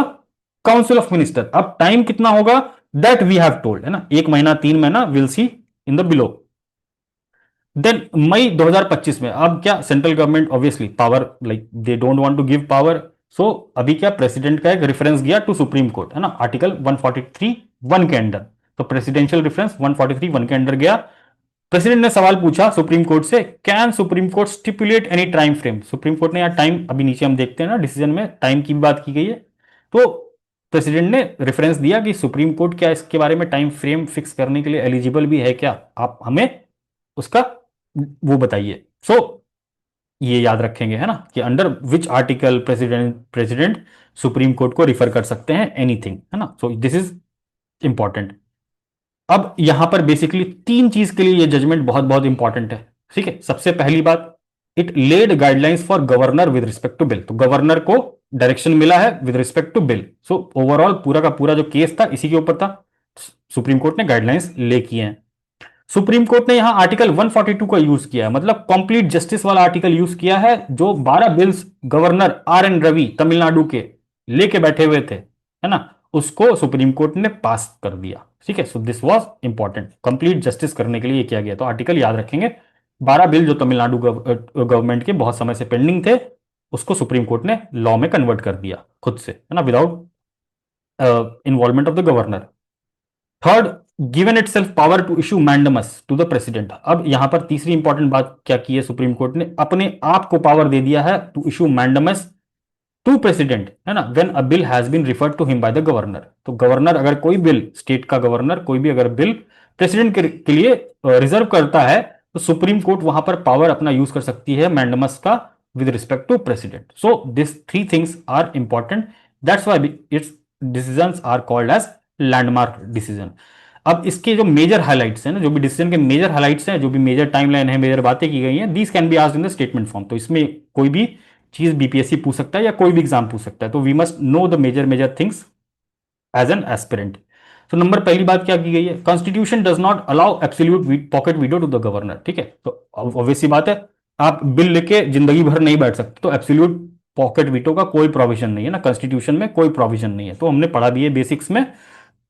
council of minister. अब टाइम कितना होगा, that we have told, है ना, 1 महीना 3 महीना, we'll see in the below. Then मई 2025 में अब क्या, central government obviously power, like they don't want to give power. So अभी क्या, प्रेसिडेंट का एक रेफरेंस गया टू सुप्रीम कोर्ट, है ना, आर्टिकल 143(1) के अंदर. तो प्रेसिडेंशियल रेफरेंस 143(1) के अंदर गया. प्रेसिडेंट ने सवाल पूछा सुप्रीम कोर्ट से, can supreme court stipulate any time frame. Supreme court ने यार टाइम, अभी नीचे हम देखते हैं ना डिसीजन में टाइम की बात की गई है, तो प्रेसिडेंट ने रेफरेंस दिया कि सुप्रीम कोर्ट क्या इसके बारे में टाइम फ्रेम फिक्स करने के लिए एलिजिबल भी है क्या, आप हमें उसका वो बताइए. सो ये याद रखेंगे, है ना, कि under which article president supreme court को रिफर कर सकते हैं एनीथिंग, है ना. So this is important. अब यहां पर बेसिकली 3 चीज के लिए ये जजमेंट बहुत बहुत इंपॉर्टेंट है. ठीक है, सबसे पहली बात, it laid guidelines for governor with respect to bill. तो गवर्नर को डायरेक्शन मिला है with respect to bill. So overall पूरा का पूरा जो केस था इसी के ऊपर था, सुप्रीम कोर्ट ने गाइडलाइंस ले किए हैं. सुप्रीम कोर्ट ने यहां आर्टिकल 142 का यूज किया है, मतलब कंप्लीट जस्टिस वाला आर्टिकल यूज किया है, जो 12 bills governor R N Ravi Tamil Nadu के लेके बैठे हुए थे, है ना, उसको सुप्रीम कोर्ट ने पास कर दिया. ठीक है, so this was important, complete justice करने के लिए किया गया. तो आर्टिकल याद रखेंगे, 12 बिल जो तमिलनाडु गवर्नमेंट के बहुत समय से पेंडिंग थे, उसको सुप्रीम कोर्ट ने लॉ में कन्वर्ट कर दिया खुद से, है ना, without involvement of the governor. Third, given itself power to issue mandamus to the president. अब यहां पर तीसरी इंपॉर्टेंट बात क्या की है सुप्रीम कोर्ट ने, अपने आप को पावर दे दिया है to issue mandamus to president, है ना, when a bill has been referred to him by the governor. तो गवर्नर अगर कोई बिल, स्टेट का गवर्नर कोई भी अगर बिल प्रेसिडेंट के लिए रिजर्व करता है, तो सुप्रीम कोर्ट वहां पर पावर अपना यूज कर सकती है मैंडमस का with respect to president. So this 3 things are important, that's why its decisions are called as landmark decision. अब इसके जो मेजर हाइलाइट्स हैं ना, जो भी डिसीजन के मेजर हाइलाइट्स हैं, जो भी मेजर टाइमलाइन है, मेजर बातें की गई हैं, these can be asked in the statement form. तो इसमें कोई भी चीज बीपीएससी पूछ सकता है या कोई भी एग्जाम पूछ सकता है. तो we must know the major things as an aspirant. तो नंबर पहली बात क्या की गई है, constitution does not allow absolute pocket veto to the governor. ठीक है, तो ऑब्वियसली बात है, आप बिल लेके जिंदगी भर नहीं बैठ सकते, तो एब्सोल्यूट पॉकेट वीटो का कोई प्रोविजन नहीं है ना, कॉन्स्टिट्यूशन में कोई प्रोविजन नहीं है. तो हमने पढ़ा भी है बेसिक्स में,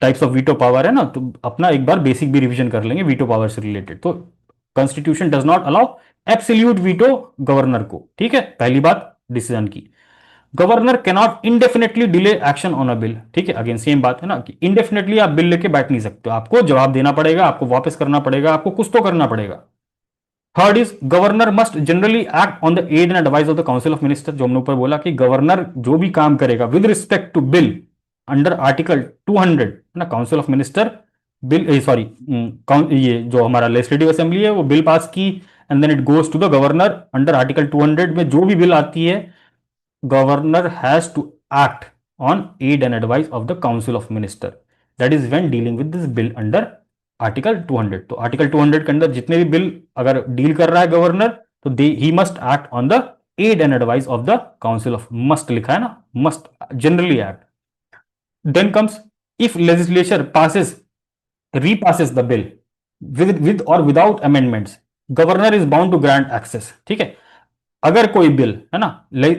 टाइप्स ऑफ वीटो पावर, है ना, तो अपना एक बार बेसिक भी रिवीजन कर लेंगे वीटो पावर से रिलेटेड. तो constitution does not allow absolute veto governor को. ठीक है, पहली बात डिसीजन की. Governor cannot indefinitely delay action on a bill. ठीक है, अगेन सेम बात है ना, कि इंडेफिनेटली आप बिल लेके बैठ नहीं सकते, आपको जवाब देना पड़ेगा, आपको वापस करना पड़ेगा, आपको कुछ तो करना पड़ेगा. Third is, governor must generally act on the aid and advice of the council of minister. जो हमने ऊपर बोला कि गवर्नर जो भी काम करेगा with respect to bill under article 200, ना, council of minister bill, sorry, ये जो हमारा लेजिस्लेटिव असेंबली है वो बिल पास की, and then it goes to the governor under article 200 में जो भी बिल आती है, governor has to act on aid and advice of the council of minister. That is when dealing with this bill under article 200. तो article 200 के अंदर जितने भी बिल अगर डील कर रहा है गवर्नर, तो they he must act on the aid and advice of the council of, must लिखा है ना, must generally act. Then comes, if legislature repasses the bill with or without amendments, governor is bound to grant access. ठीक है, अगर कोई bill है ना,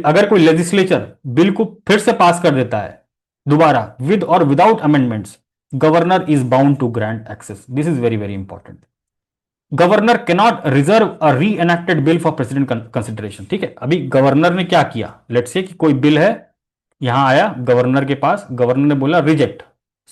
अगर कोई लेजिस्लेचर बिल को फिर से पास कर देता है दोबारा विद और without amendments, governor is bound to grant एक्सेस। This is very very important. Governor cannot reserve a reenacted bill for president consideration. ठीक है, अभी गवर्नर ने क्या किया, लेट्स से कि कोई बिल है, यहां आया गवर्नर के पास, गवर्नर ने बोला रिजेक्ट,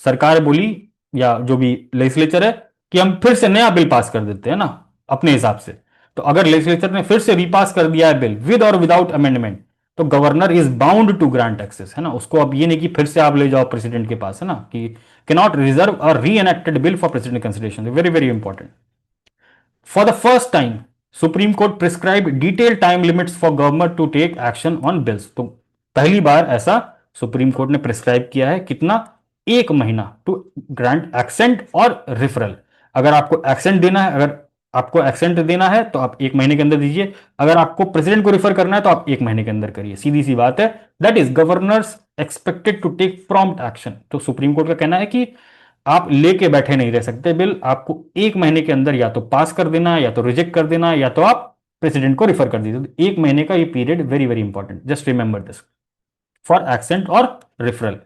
सरकार बोली या जो भी लेजिस्लेचर है कि हम फिर से नया बिल पास कर देते हैं ना अपने हिसाब से। तो अगर लेजिस्लेचर ने फिर से रिपास कर दिया है बिल विद और विदाउट अमेंडमेंट, तो governor is bound to grant access, है ना। उसको अब ये नहीं कि फिर से आप ले जाओ प्रेसिडेंट के पास, है ना, कि cannot reserve a reenacted bill for president consideration. Very very important. For the first time, Supreme Court prescribed detailed time limits for government to take action on bills। तो पहली बार ऐसा सुप्रीम कोर्ट ने prescribe किया है, कितना, 1 महीना to grant accent और referral. अगर आपको एक्सेंट देना है, अगर आपको एक्सेंट देना है तो आप 1 महीने के अंदर दीजिए, अगर आपको प्रेसिडेंट को रिफर करना है तो आप 1 महीने के अंदर करिए, सीधी सी बात है। That is governors expected to take prompt action. तो सुप्रीम कोर्ट का कहना है कि आप लेके बैठे नहीं रह सकते बिल, आपको 1 महीने के अंदर या तो पास कर देना, या तो रिजेक्ट कर देना, या तो आप प्रेसिडेंट को रिफर कर दीजिए। तो 1 महीने का ये period very very important, just remember this for assent और referral.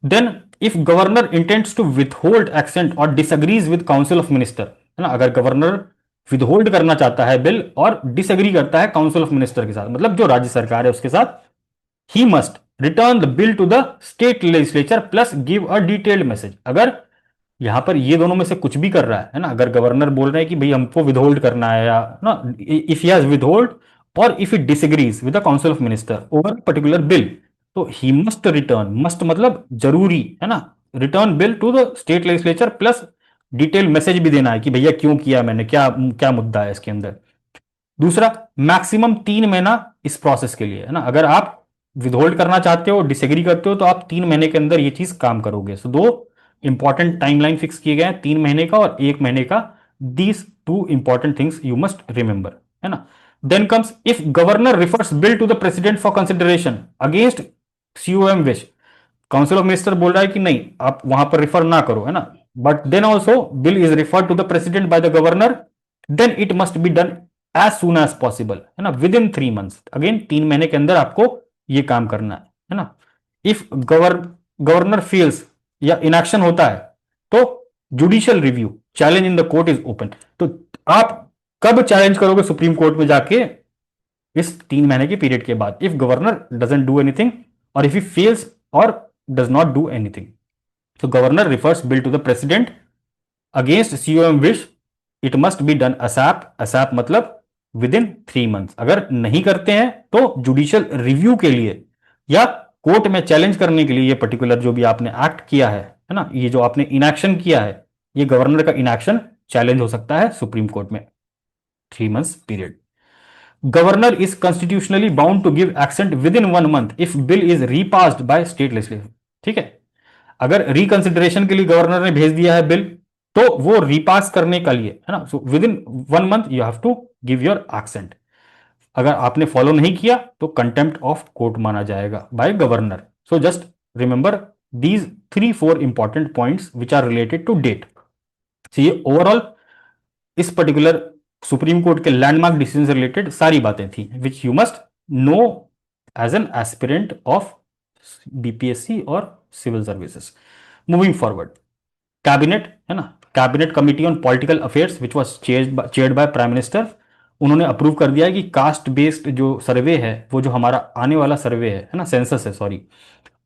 Then if governor intends to withhold assent और disagrees with council of minister, है ना, अगर गवर्नर विथहोल्ड करना चाहता है बिल और डिसएग्री करता है काउंसिल ऑफ मिनिस्टर के साथ, मतलब जो राज्य सरकार है उसके साथ, he must return the bill to the state legislature plus give a detailed message. अगर यहां पर ये दोनों में से कुछ भी कर रहा है ना, अगर गवर्नर बोल रहे हैं कि भाई हमको विदहोल्ड करना है, या ना, इफ ही हैज विदहोल्ड और if it disagrees with the council of minister over particular bill, तो ही मस्ट रिटर्न, मस्ट मतलब जरूरी, है ना, return bill to the state legislature plus detail message भी देना है कि भैया क्यों किया मैंने, क्या क्या मुद्दा है इसके अंदर। दूसरा, मैक्सिमम 3 महीना इस प्रोसेस के लिए, है ना, अगर आप विदहोल्ड करना चाहते हो, डिसएग्री करते हो, तो आप 3 महीने के अंदर ये चीज काम करोगे। सो दो इंपॉर्टेंट टाइमलाइन फिक्स किए गए हैं, 3 महीने का और 1 महीने का। These two important things you must remember, है ना। Then comes if governor refers bill to the president for consideration against COM wish, council of minister बोल रहा है कि नहीं आप वहां पर रिफर ना करो, है ना, but then also bill is referred to the president by the governor, then it must be done as soon as possible, है ना, विद इन 3 मंथ्स। अगेन 3 महीने के अंदर आपको ये काम करना है ना। इफ गवर्नर फेल्स या इनएक्शन होता है तो judicial review challenge in the court is open. तो आप कब चैलेंज करोगे सुप्रीम कोर्ट में जाके, इस 3 महीने के पीरियड के बाद, if governor doesn't do anything और इफ ही फेल्स और डज नॉट डू एनीथिंग। तो governor refers bill to the president against COM wish, it must be done ASAP, ASAP मतलब विद इन 3 मंथ्स। अगर नहीं करते हैं तो जुडिशियल रिव्यू के लिए या कोर्ट में चैलेंज करने के लिए ये पर्टिकुलर जो भी आपने एक्ट किया है ना, ये जो आपने इनएक्शन किया है, ये गवर्नर का इनएक्शन चैलेंज हो सकता है सुप्रीम कोर्ट में 3 months period. Governor is constitutionally bound to give assent within 1 month if bill is repassed by state legislature. ठीक है, अगर रिकंसिडरेशन के लिए गवर्नर ने भेज दिया है बिल, तो वो रिपास करने के लिए, है ना, so within 1 month you have to give your assent. अगर आपने फॉलो नहीं किया तो कंटेम्प्ट ऑफ कोर्ट माना जाएगा by governor. So just remember these 3-4 important points which are related to that. ये ओवरऑल इस पर्टिकुलर सुप्रीम कोर्ट के लैंडमार्क डिसीजन से रिलेटेड सारी बातें थी which you must know as an aspirant of BPSC और civil services. Moving forward, cabinet, है ना, cabinet committee on political affairs which was chaired by prime minister, उन्होंने approve कर दिया है कि कास्ट बेस्ड जो सर्वे है, वो जो हमारा आने वाला सर्वे है ना, सेंसस है सॉरी,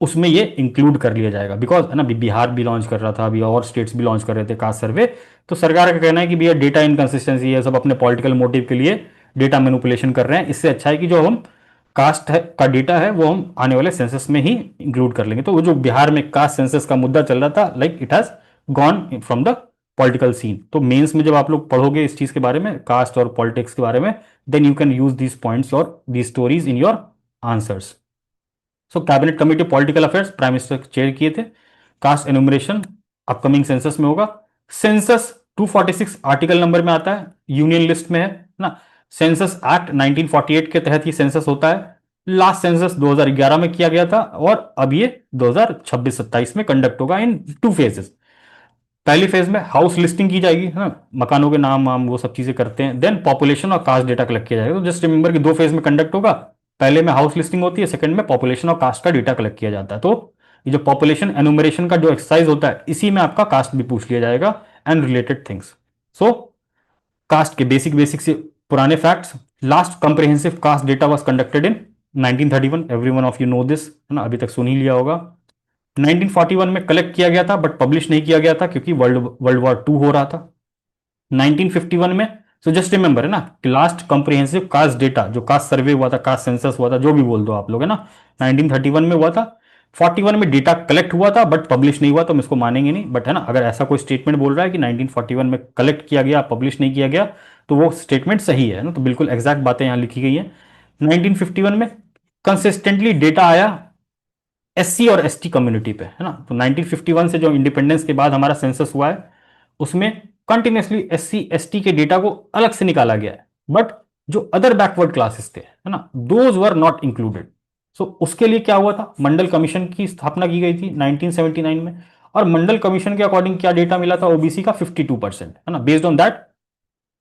उसमें ये इंक्लूड कर लिया जाएगा। बिकॉज है ना, बिहार भी लॉन्च कर रहा था, अभी और स्टेट्स भी लॉन्च कर रहे थे कास्ट सर्वे, तो सरकार का कहना है कि भैया डेटा इनकंसिस्टेंसी है, सब अपने पॉलिटिकल मोटिव के लिए डेटा मैनिपुलेशन कर रहे हैं, इससे अच्छा है कि जो हम कास्ट है का डेटा है वो हम आने वाले सेंसस में ही इंक्लूड कर लेंगे। तो वो जो बिहार में कास्ट सेंसस का मुद्दा चल रहा था, like it has gone from the political scene. तो मेंस में जब आप लोग पढ़ोगे इस चीज के बारे में, कास्ट और पॉलिटिक्स के बारे में, then you can use these points और these stories in your answers. So cabinet committee political affairs prime minister chair किए थे। कास्ट एनुमरेशन अपकमिंग सेंसस में होगा। सेंसस 246 आर्टिकल नंबर में आता है, यूनियन लिस्ट में है ना। सेंसस एक्ट 1948 के तहत ये सेंसस होता है। लास्ट सेंसस 2011 में किया गया था और अब ये 2026-27 में कंडक्ट होगा इन 2 फेजेस। पहली फेज में हाउस लिस्टिंग की जाएगी, है ना, मकानों के नाम वाम वो सब चीजें करते हैं। देन पॉपुलेशन और कास्ट डेटा कलेक्ट किया जाएगा। तो जस्ट रिमेंबर कि दो फेज में कंडक्ट होगा, पहले में हाउस लिस्टिंग होती है, सेकंड में पॉपुलेशन और कास्ट का डेटा कलेक्ट किया जाता है। तो ये जो पॉपुलेशन एनुमरेशन का जो एक्सरसाइज होता है, इसी में आपका कास्ट भी पूछ लिया जाएगा and related things. So caste के बेसिक बेसिक से पुराने facts. Last comprehensive caste data was conducted in 1931। Everyone of you know this, है ना, अभी तक सुन ही लिया होगा। 1941 में कलेक्ट किया गया था बट पब्लिश नहीं किया गया था क्योंकि वर्ल्ड वर्ल्ड वॉर टू हो रहा था। 1951 में, सो जस्ट रिमेंबर, है ना, कि लास्ट कॉम्प्रिहेंसिव कास्ट डेटा, जो कास्ट सर्वे हुआ था, कास्ट सेंसस हुआ था, जो भी बोल दो आप लोग, है ना, 1931 में हुआ था। 41 में डेटा कलेक्ट हुआ था बट पब्लिश नहीं हुआ, तो हम इसको मानेंगे नहीं। बट है ना, अगर ऐसा कोई स्टेटमेंट बोल रहा है कि 1941 में कलेक्ट किया गया, पब्लिश नहीं किया गया, तो वो स्टेटमेंट सही है ना, तो बिल्कुल एग्जैक्ट बातें यहां लिखी गई है। 1951 में कंसिस्टेंटली डेटा आया एससी और एसटी कम्युनिटी पे, है ना। तो 1951 से जो इंडिपेंडेंस के बाद हमारा सेंसस हुआ है, उसमें कंटिन्यूसली एससी एसटी के डेटा को अलग से निकाला गया है। बट जो अदर बैकवर्ड क्लासेस थे, है ना, दोज वर नॉट इंक्लूडेड। सो उसके लिए क्या हुआ था, मंडल कमीशन की स्थापना की गई थी 1979 में। और मंडल कमीशन के अकॉर्डिंग क्या डेटा मिला था ओबीसी का, 52%, है ना। बेस्ड ऑन दैट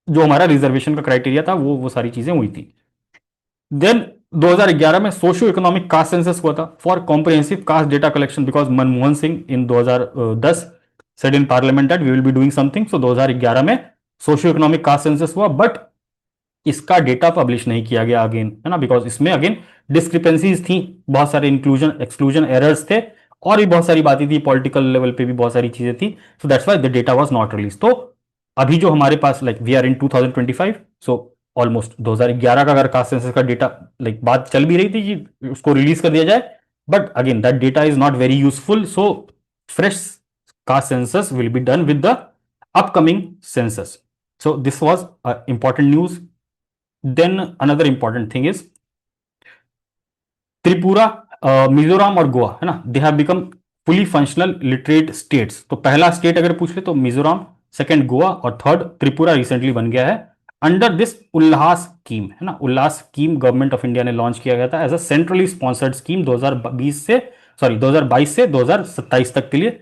जो हमारा रिजर्वेशन का क्राइटेरिया था, वो सारी चीजें हुई थी। देन 2011 में सोशियो इकोनॉमिक कास्ट सेंसस हुआ था for comprehensive caste data collection, because Manmohan Singh in 2010 said in parliament that we will be doing something. So 2011 में सोशियो इकोनॉमिक कास्ट सेंसस हुआ, बट इसका डेटा पब्लिश नहीं किया गया अगेन, है ना, बिकॉज इसमें अगेन डिस्क्रिपेंसीज थी, बहुत सारे इंक्लूजन एक्सक्लूजन एरर्स थे, और भी बहुत सारी बातें थी, पॉलिटिकल लेवल पे भी बहुत सारी चीजें थी। So that's why the data was not release. तो अभी जो हमारे पास, like we are in 2025, so almost 2011 का अगर कास्ट सेंसस का डेटा, लाइक बात चल भी रही थी कि उसको रिलीज कर दिया जाए, but again that data is not very useful. So fresh caste census will be done with the upcoming census. So this was important news. Then another important thing is Tripura, Mizoram और गोवा, है ना, they have become fully functional literate states. तो पहला state अगर पूछ ले तो Mizoram, second Goa और थर्ड त्रिपुरा रिसेंटली बन गया है अंडर दिस उल्लास स्कीम, है ना। ULLAS scheme government of India ने लॉन्च किया गया था as a centrally sponsored scheme 2020 से, सॉरी 2022 से 2027 तक के लिए।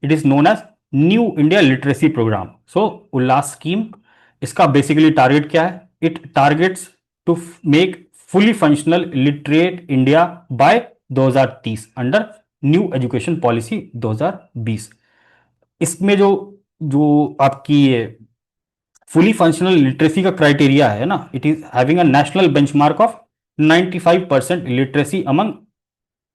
It is known as new India literacy programme. So ULLAS scheme, इसका बेसिकली टारगेट क्या है, it targets to make fully functional literate India by 2030 under new education policy 2020। इसमें जो जो आपकी फुली फंक्शनल लिटरेसी का क्राइटेरिया है ना, it is having a national benchmark of 95% literacy among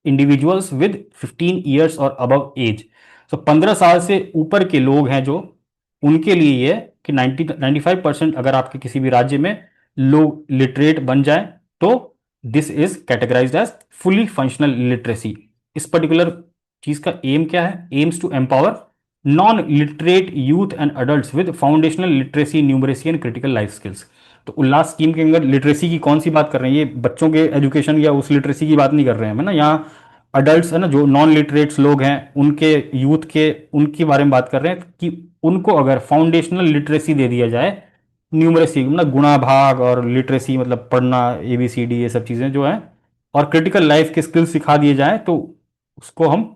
individuals with 15 years और अबव एज। सो 15 साल से ऊपर के लोग हैं जो, उनके लिए ये कि 95% अगर आपके किसी भी राज्य में लोग लिटरेट बन जाए, तो this is categorised as fully functional literacy. इस पर्टिकुलर चीज का एम क्या है, aims to empower non literate youth and adult with foundational literacy, numeracy and critical life skills. तो उल्लास स्कीम के अंदर लिटरेसी की कौन सी बात कर रहे हैं, ये बच्चों के एजुकेशन या उस लिटरेसी की बात नहीं कर रहे हैं, है ना। यहाँ अडल्ट, है ना, जो नॉन लिटरेट्स लोग हैं, उनके यूथ के, उनके बारे में बात कर रहे हैं कि उनको अगर फाउंडेशनल लिटरेसी दे दिया जाए, न्यूमरेसी मतलब गुणा भाग, और लिटरेसी मतलब पढ़ना, ABCD, ये सब चीज़ें जो है, और क्रिटिकल लाइफ के स्किल्स सिखा दिए जाए, तो उसको हम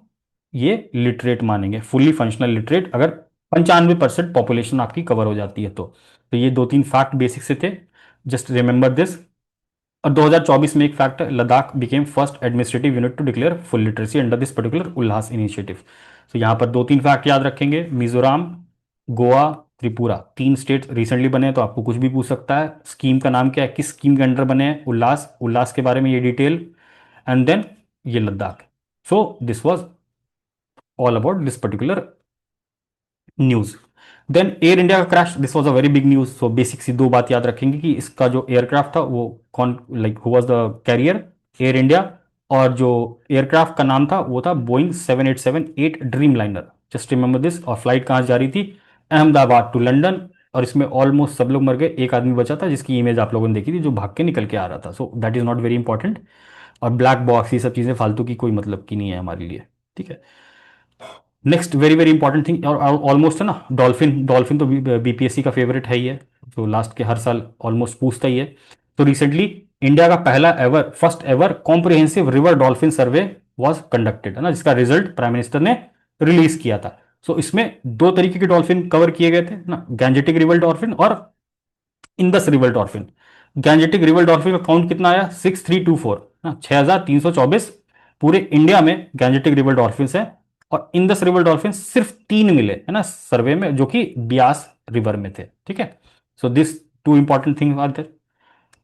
ये लिटरेट मानेंगे, फुल्ली फंक्शनल लिटरेट, अगर 95% पॉपुलेशन आपकी कवर हो जाती है तो ये दो तीन फैक्ट बेसिक से थे, जस्ट रिमेंबर दिस। और 2024 में एक फैक्ट है, Ladakh became first administrative unit to declare full literacy under this particular ULLAS initiative. तो यहां पर दो तीन फैक्ट याद रखेंगे, मिजोरम, गोवा, त्रिपुरा, तीन स्टेट रिसेंटली बने हैं, तो आपको कुछ भी पूछ सकता है। स्कीम का नाम क्या है, किस स्कीम के अंडर बने हैं, उल्लास, उल्लास के बारे में ये डिटेल, एंड देन ये Ladakh. So this was all about this particular news. Then Air India का crash, this was a very big news. So basic सी दो बात याद रखेंगे कि इसका जो एयरक्राफ्ट था वो कौन, like who was the carrier, Air India, और जो एयरक्राफ्ट का नाम था वो था Boeing 787-8 Dreamliner. Just remember this. और फ्लाइट कहाँ से जा रही थी, अहमदाबाद टू लंदन, और इसमें ऑलमोस्ट सब लोग मर गए, एक आदमी बचा था जिसकी इमेज आप लोगों ने देखी थी, जो भाग के निकल के आ रहा था। So that is not very important. और ब्लैक बॉक्स, ये सब चीज़ें फालतू की, कोई मतलब की नहीं है हमारे लिए, ठीक है। Next very very important thing, और ऑलमोस्ट है ना, डॉल्फिन, डॉल्फिन तो बीपीएससी का फेवरेट है ही है, जो लास्ट के हर साल ऑलमोस्ट पूछता ही है। तो रिसेंटली इंडिया का पहला ever, first ever comprehensive river dolphin survey was conducted, है ना, जिसका रिजल्ट प्राइम मिनिस्टर ने रिलीज किया था। सो इसमें दो तरीके के डॉल्फिन कवर किए गए थे ना, गैंजेटिक रिवर डॉल्फिन और Indus river dolphin. Gangetic river dolphin का काउंट कितना आया, 6324 ना, 6324 पूरे इंडिया में गैंजेटिक रिवर डॉल्फिन है। और इंदस रिवर डॉल्फिन सिर्फ 3 मिले है ना सर्वे में, जो कि ब्यास रिवर में थे। ठीक है, so this two important thing are there.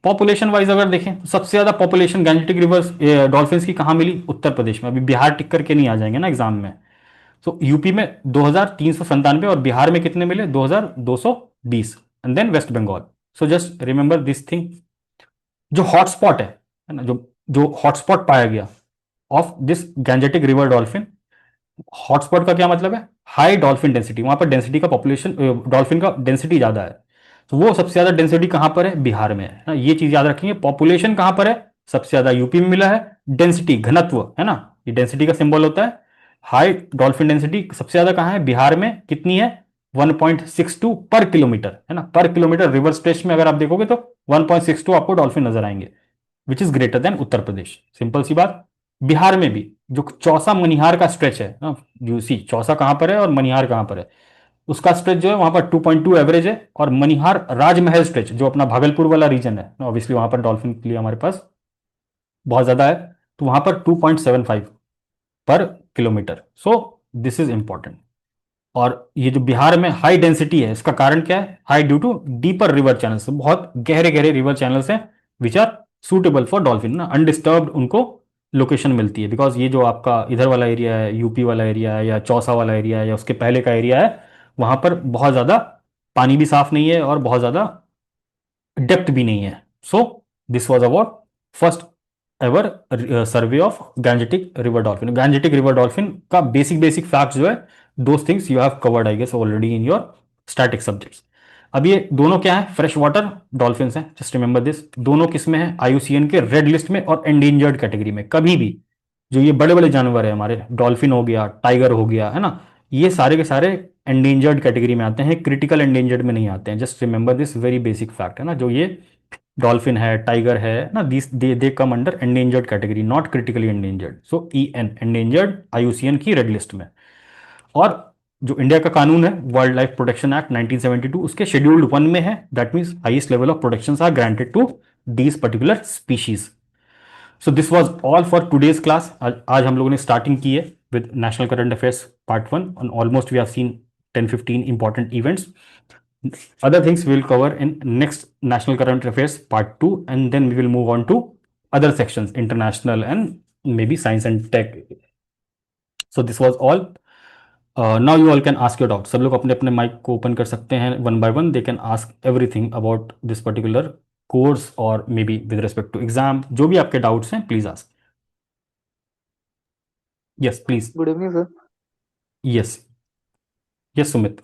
Population wise अगर देखें तो सबसे ज्यादा पॉपुलेशन गैंजेटिक रिवर्स डॉल्फिन की कहां मिली, उत्तर प्रदेश में। अभी बिहार टिक करके नहीं आ जाएंगे ना एग्जाम में। सो यूपी में 2397 और बिहार में कितने मिले, 2220। And then West Bengal. So just remember this thing. जो हॉटस्पॉट है ना, जो जो हॉटस्पॉट पाया गया of this Gangetic river dolphin, hotspot का क्या मतलब है, हाई डॉल्फिन डेंसिटी, वहां पर डेंसिटी का पॉपुलेशन, डॉल्फिन का डेंसिटी ज्यादा है। तो वो सबसे ज्यादा डेंसिटी कहां पर है, बिहार में है ना, ये चीज याद रखेंगे। पॉपुलेशन कहां पर है, सबसे ज्यादा यूपी में मिला है। डेंसिटी, घनत्व है ना, ये डेंसिटी का सिंबल होता है। हाई डॉल्फिन डेंसिटी सबसे ज्यादा कहां है, बिहार में। कितनी है, 1.62 पर किलोमीटर है ना, पर किलोमीटर रिवर स्ट्रेच में अगर आप देखोगे तो 1.62 आपको डॉल्फिन नजर आएंगे, which is greater than Uttar Pradesh. Simple सी बात। बिहार में भी जो चौसा मनिहार का स्ट्रेच है ना, यूसी चौसा कहां पर है और मनिहार कहां पर है, उसका स्ट्रेच जो है वहां पर 2.2 एवरेज है। और मनिहार राजमहल स्ट्रेच जो अपना भागलपुर वाला रीजन है, ऑब्वियसली वहां पर डॉल्फिन के लिए हमारे पास बहुत ज्यादा है, तो वहां पर 2.75 पर kilometre. So this is important. और ये जो बिहार में हाई डेंसिटी है, इसका कारण क्या है, high due to deeper river channels, बहुत गहरे गहरे रिवर चैनल्स हैं which are suitable for dolphin ना, अनडिस्टर्ब्ड उनको लोकेशन मिलती है। बिकॉज ये जो आपका इधर वाला एरिया है, यूपी वाला एरिया है या चौसा वाला एरिया है या उसके पहले का एरिया है, वहां पर बहुत ज्यादा पानी भी साफ नहीं है और बहुत ज्यादा डेप्थ भी नहीं है। So this was about first ever survey of Gangetic river dolphin. Gangetic river dolphin का बेसिक बेसिक फैक्ट जो है, those things you have covered I guess already in your static subjects. अब ये दोनों क्या है, फ्रेश वाटर डॉल्फिन हैं, just remember this. दोनों किस में है, आईयूसीएन के रेड लिस्ट में और एंडेंजर्ड कैटेगरी में। कभी भी जो ये बड़े बड़े जानवर है हमारे, डॉल्फिन हो गया, टाइगर हो गया है ना, ये सारे के सारे एंडेंजर्ड कैटेगरी में आते हैं, क्रिटिकल एंडेंजर्ड में नहीं आते हैं। Just remember this very basic fact है ना। जो ये डॉल्फिन है, टाइगर है ना, this they come under endangered category, not critically endangered. So E N, endangered, IUCN की रेड लिस्ट में। और जो इंडिया का कानून है, वाइल्ड लाइफ प्रोटेक्शन एक्ट 1972, उसके शेड्यूल्ड 1 में है, that means highest level of protection are granted to these particular species. So this was all for today's class. आज हम लोगों ने स्टार्टिंग की है with national current affairs part 1 and almost we have seen 10-15 important events. Other things we will cover in next national current affairs part 2, and then we will move on to other sections, international and maybe science and tech. So this was all. Now you all can ask your doubts. सब लोग अपने अपने mic को open कर सकते हैं one by one. They can ask everything about this particular course और मे be with respect to exam. जो भी आपके डाउट्स हैं please ask. Yes please. Good evening sir. Yes, yes Sumit.